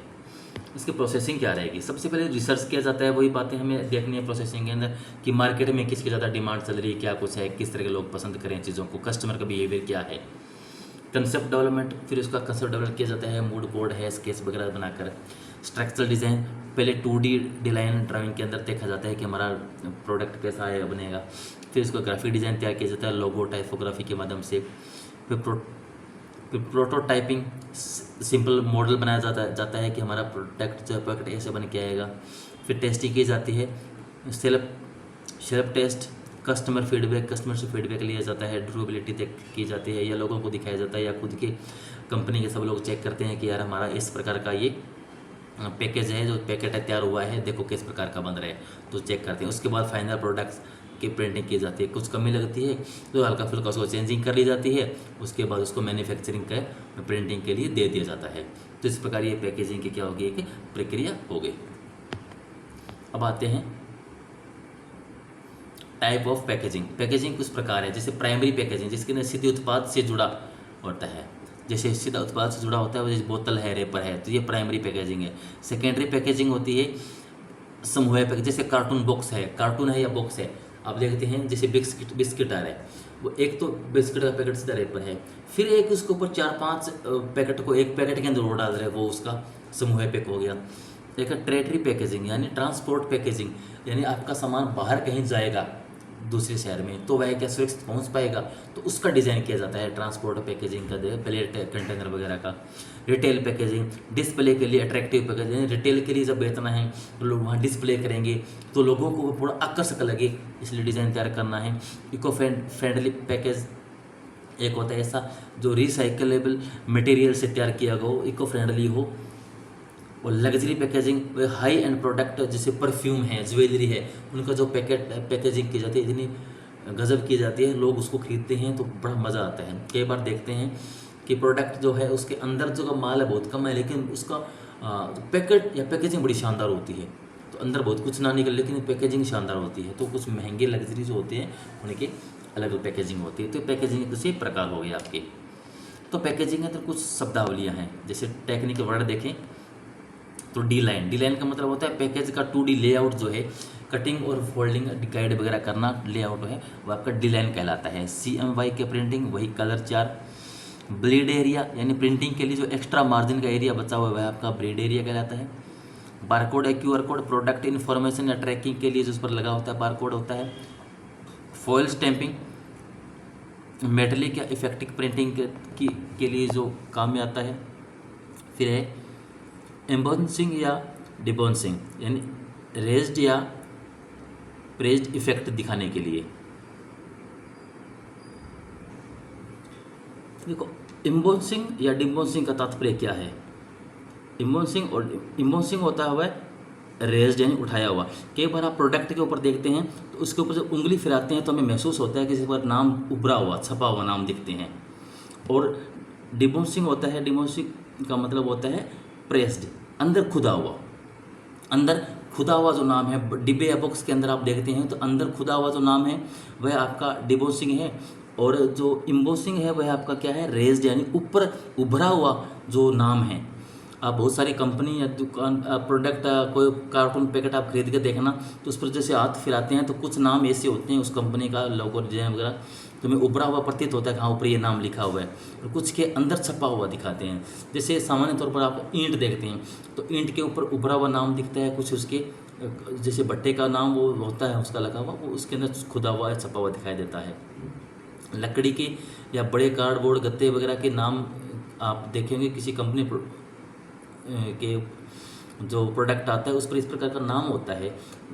इसकी प्रोसेसिंग क्या रहेगी, सबसे पहले रिसर्च किया जाता है, वही बातें हमें देखनी है प्रोसेसिंग के अंदर कि मार्केट में किसकी ज़्यादा डिमांड चल रही है, क्या कुछ है, किस तरह के लोग पसंद करें चीज़ों को, कस्टमर का बिहेवियर क्या है। कंसेप्ट डेवलपमेंट, फिर उसका कंसेप्ट डेवलप किया जाता है, मूड बोर्ड है, स्केच वगैरह बनाकर। स्ट्रक्चरल डिज़ाइन, पहले 2D डिज़ाइन ड्राइंग के अंदर देखा जाता है कि हमारा प्रोडक्ट कैसा है बनेगा। फिर इसको ग्राफिक डिज़ाइन तैयार किया जाता है लोगो टाइपोग्राफी के माध्यम से। फिर प्रोटोटाइपिंग, सिंपल मॉडल बनाया जाता है कि हमारा प्रोडक्ट जो है प्रोडक्ट ऐसे बन के आएगा। फिर टेस्टिंग की जाती है, सेल्फ टेस्ट, कस्टमर से फीडबैक लिया जाता है, ड्यूरेबिलिटी की जाती है, या लोगों को दिखाया जाता है, या खुद के कंपनी के सब लोग चेक करते हैं कि यार हमारा इस प्रकार का ये पैकेज है, जो पैकेट है तैयार हुआ है, देखो किस प्रकार का बन रहा है, तो चेक करते हैं। उसके बाद फाइनल प्रोडक्ट्स की प्रिंटिंग की जाती है, कुछ कमी लगती है तो हल्का फुल्का उसको चेंजिंग कर ली जाती है, उसके बाद उसको मैन्युफैक्चरिंग का प्रिंटिंग के लिए दे दिया जाता है। तो इस प्रकार ये पैकेजिंग की क्या होगी, एक प्रक्रिया हो गई। अब आते हैं टाइप ऑफ पैकेजिंग। पैकेजिंग कुछ प्रकार है, जैसे प्राइमरी पैकेजिंग जिसके अंदर सीधे उत्पाद से जुड़ा होता है, जैसे सीधा उत्पाद से जुड़ा होता है, जैसे बोतल है, रेपर है, तो ये प्राइमरी पैकेजिंग है। सेकेंडरी पैकेजिंग होती है समूह पैकेज, जैसे कार्टून बॉक्स है, कार्टून है या बॉक्स है, आप देखते हैं जैसे बिस्किट आ रहा है, वो एक तो बिस्किट का पैकेट सीधा रेपर है, फिर एक उसके ऊपर 4-5 पैकेट को एक पैकेट के अंदर वो डाल रहे हैं, वो उसका समूह पैक हो गया। एक टेरिटरी पैकेजिंग यानी ट्रांसपोर्ट पैकेजिंग, यानी आपका सामान बाहर कहीं जाएगा दूसरे शहर में तो वह क्या सुरक्षित पहुंच पाएगा, तो उसका डिज़ाइन किया जाता है ट्रांसपोर्ट पैकेजिंग का, प्लेट कंटेनर वगैरह का। रिटेल पैकेजिंग, डिस्प्ले के लिए अट्रैक्टिव पैकेजिंग, रिटेल के लिए जब बेचना है तो लोग वहाँ डिस्प्ले करेंगे तो लोगों को थोड़ा आकर्षक लगे, इसलिए डिज़ाइन तैयार करना है। इको फ्रेंडली पैकेज एक होता है ऐसा जो रिसाइकलेबल मटेरियल से तैयार किया गया हो, इको फ्रेंडली हो। और luxury packaging, high and product जैसे परफ्यूम है, ज्वेलरी है, उनका जो पैकेजिंग की जाती है इतनी गजब की जाती है, लोग उसको खरीदते हैं तो बड़ा मज़ा आता है। कई बार देखते हैं कि प्रोडक्ट जो है उसके अंदर जो माल है बहुत कम है, लेकिन उसका पैकेट या पैकेजिंग बड़ी शानदार होती है, तो अंदर बहुत कुछ ना निकले लेकिन पैकेजिंग शानदार होती है। तो कुछ महंगे लग्जरी जो होते हैं उनकी अलग अलग पैकेजिंग होती है। तो पैकेजिंग किसी प्रकार हो गई आपकी। तो पैकेजिंग के अंदर कुछ शब्दावलियाँ हैं, जैसे टेक्निकल वर्ड देखें तो डी लाइन का मतलब होता है पैकेज का 2D लेआउट जो है, कटिंग और फोल्डिंग गाइड वगैरह करना लेआउट है, वो आपका डी लाइन कहलाता है। CMY के प्रिंटिंग, वही कलर चार्ट। ब्लीड एरिया यानी प्रिंटिंग के लिए जो एक्स्ट्रा मार्जिन का एरिया बचा हुआ है वह आपका ब्लीड एरिया कहलाता है। बारकोड या QR कोड, प्रोडक्ट इन्फॉर्मेशन या ट्रैकिंग के लिए जो उस पर लगा होता है बारकोड होता है। फॉयल स्टैंपिंग, मेटलिक या इफेक्टिव प्रिंटिंग के लिए जो काम में आता है। फिर है एम्बोसिंग या डिबोसिंग यानी रेज्ड या प्रेज्ड इफेक्ट दिखाने के लिए। देखो एम्बोसिंग या डिबोसिंग का तात्पर्य क्या है। एम्बोसिंग होता हुआ है रेज्ड यानी उठाया हुआ। कई बार आप प्रोडक्ट के ऊपर देखते हैं तो उसके ऊपर जब उंगली फिराते हैं तो हमें महसूस होता है कि इस पर नाम उभरा हुआ छपा हुआ नाम दिखते हैं। और डिबोसिंग होता है, डिबोसिंग का मतलब होता है प्रेस्ड, अंदर खुदा हुआ जो नाम है। डिब्बे या बॉक्स के अंदर आप देखते हैं तो अंदर खुदा हुआ जो नाम है वह आपका डिबोसिंग है, और जो इम्बोसिंग है वह आपका क्या है, रेज्ड यानी ऊपर उभरा हुआ जो नाम है। आप बहुत सारी कंपनी या दुकान प्रोडक्ट कोई कार्टून पैकेट आप खरीद के देखना तो उस पर जैसे हाथ फिराते हैं तो कुछ नाम ऐसे होते हैं उस कंपनी का लोगो डिजाइन वगैरह, तो हमें उभरा हुआ प्रतीत होता है कि हाँ ऊपर ये नाम लिखा हुआ है, और कुछ के अंदर छपा हुआ दिखाते हैं। जैसे सामान्य तौर पर आप ईंट देखते हैं तो ईंट के ऊपर उभरा हुआ नाम दिखता है, कुछ उसके जैसे भट्टे का नाम वो होता है उसका लगा हुआ, वो उसके अंदर खुदा हुआ है छपा हुआ दिखाई देता है। लकड़ी के या बड़े कार्डबोर्ड गत्ते वगैरह के नाम आप देखेंगे किसी कंपनी के जो प्रोडक्ट आता है उस पर इस प्रकार का नाम होता है,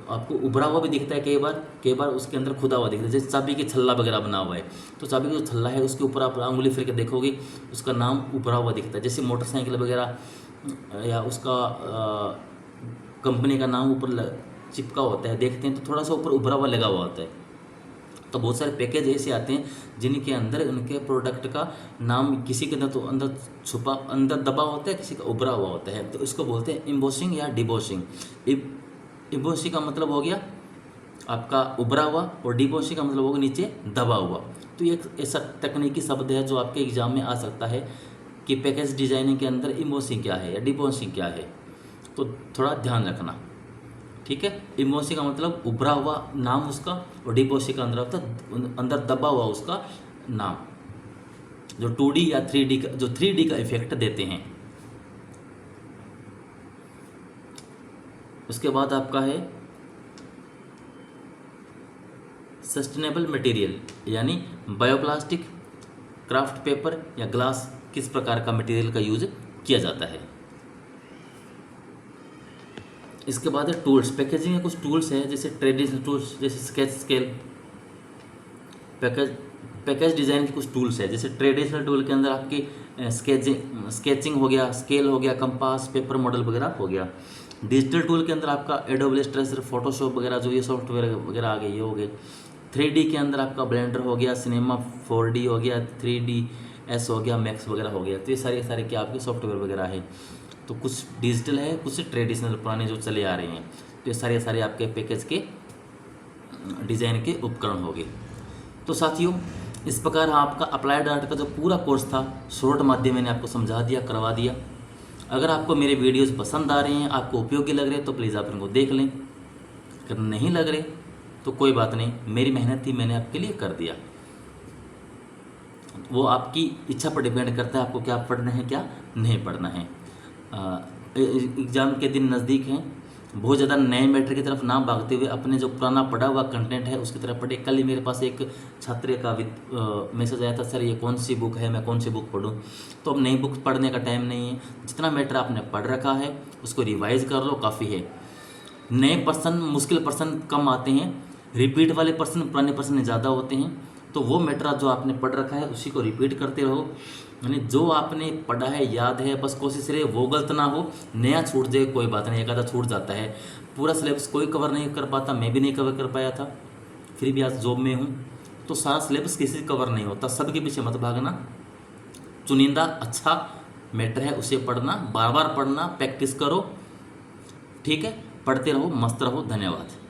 आपको उभरा हुआ भी दिखता है, कई बार उसके अंदर खुदा हुआ दिखता है। जैसे चाबी के छल्ला वगैरह बना हुआ है तो चाबी का जो छल्ला है उसके ऊपर आप उंगली फिर के देखोगे उसका नाम उभरा हुआ दिखता है। जैसे मोटरसाइकिल वगैरह या उसका कंपनी का नाम ऊपर चिपका होता है, देखते हैं तो थोड़ा सा ऊपर उभरा हुआ लगा हुआ होता है। तो बहुत सारे पैकेज ऐसे आते हैं जिनके अंदर उनके प्रोडक्ट का नाम किसी के अंदर तो अंदर छुपा अंदर दबा होता है, किसी का उभरा हुआ होता है, तो इसको बोलते हैं इम्बोसिंग या डिबोसिंग। इम्बोसिंग का मतलब हो गया आपका उभरा हुआ और डिबोसिंग का मतलब होगा नीचे दबा हुआ। तो ये एक ऐसा तकनीकी शब्द है जो आपके एग्जाम में आ सकता है कि पैकेज डिजाइनिंग के अंदर इम्बोसिंग क्या है या डिबोसिंग क्या है, तो थोड़ा ध्यान रखना, ठीक है। इम्बोसिंग का मतलब उभरा हुआ नाम उसका, और डिबोसिंग का अंदर दबा हुआ उसका नाम, जो 2D या 3D का 3D का इफेक्ट देते हैं। उसके बाद आपका है सस्टेनेबल मटेरियल, यानी बायोप्लास्टिक, क्राफ्ट पेपर या ग्लास, किस प्रकार का मटेरियल का यूज किया जाता है। इसके बाद है टूल्स। पैकेजिंग में कुछ टूल्स हैं जैसे ट्रेडिशनल टूल्स जैसे स्केच स्केल। पैकेज डिज़ाइन के कुछ टूल्स है जैसे ट्रेडिशनल टूल के अंदर आपकी स्केचिंग हो गया, स्केल हो गया, कंपास, पेपर मॉडल वगैरह हो गया। डिजिटल टूल के अंदर आपका एडोब इलस्ट्रेटर, फोटोशॉप वगैरह जो ये सॉफ्टवेयर वगैरह आ गए, ये हो गए। 3D के अंदर आपका ब्लेंडर हो गया, सिनेमा 4D हो गया, 3ds हो गया, मैक्स वगैरह हो गया। तो ये सारे क्या आपके सॉफ्टवेयर वगैरह है। तो कुछ डिजिटल है, कुछ ट्रेडिशनल पुराने जो चले आ रहे हैं। तो ये सारे आपके पैकेज के डिज़ाइन के उपकरण हो गए। तो साथियों, इस प्रकार आपका अप्लाइड आर्ट का जो पूरा कोर्स था शॉर्ट माध्यम मैंने आपको समझा दिया, करवा दिया। अगर आपको मेरे वीडियोस पसंद आ रहे हैं, आपको उपयोगी लग रहे हैं, तो प्लीज़ आप इनको देख लें। अगर नहीं लग रहे तो कोई बात नहीं, मेरी मेहनत थी, मैंने आपके लिए कर दिया। वो आपकी इच्छा पर डिपेंड करता है आपको क्या पढ़ना है, क्या नहीं पढ़ना है। एग्ज़ाम के दिन नज़दीक हैं, बहुत ज़्यादा नए मैटर की तरफ ना भागते हुए अपने जो पुराना पढ़ा हुआ कंटेंट है उसकी तरफ पढ़े। कल ही मेरे पास एक छात्र का मैसेज आया था, सर ये कौन सी बुक है, मैं कौन सी बुक पढूं। तो अब नई बुक पढ़ने का टाइम नहीं है, जितना मैटर आपने पढ़ रखा है उसको रिवाइज़ कर लो, काफ़ी है। नए पर्सन, मुश्किल पर्सन कम आते हैं, रिपीट वाले पर्सन, पुराने पर्सन ज़्यादा होते हैं। तो वो मैटर जो आपने पढ़ रखा है उसी को रिपीट करते रहो, यानी जो आपने पढ़ा है याद है, बस कोशिश रहे वो गलत ना हो। नया छूट जाए कोई बात नहीं, एक आधा छूट जाता है। पूरा सिलेबस कोई कवर नहीं कर पाता, मैं भी नहीं कवर कर पाया था, फिर भी आज जॉब में हूँ। तो सारा सिलेबस किसी से कवर नहीं होता, सबके पीछे मत भागना। चुनिंदा अच्छा मैटर है उसे पढ़ना, बार बार पढ़ना, प्रैक्टिस करो, ठीक है। पढ़ते रहो, मस्त रहो। धन्यवाद।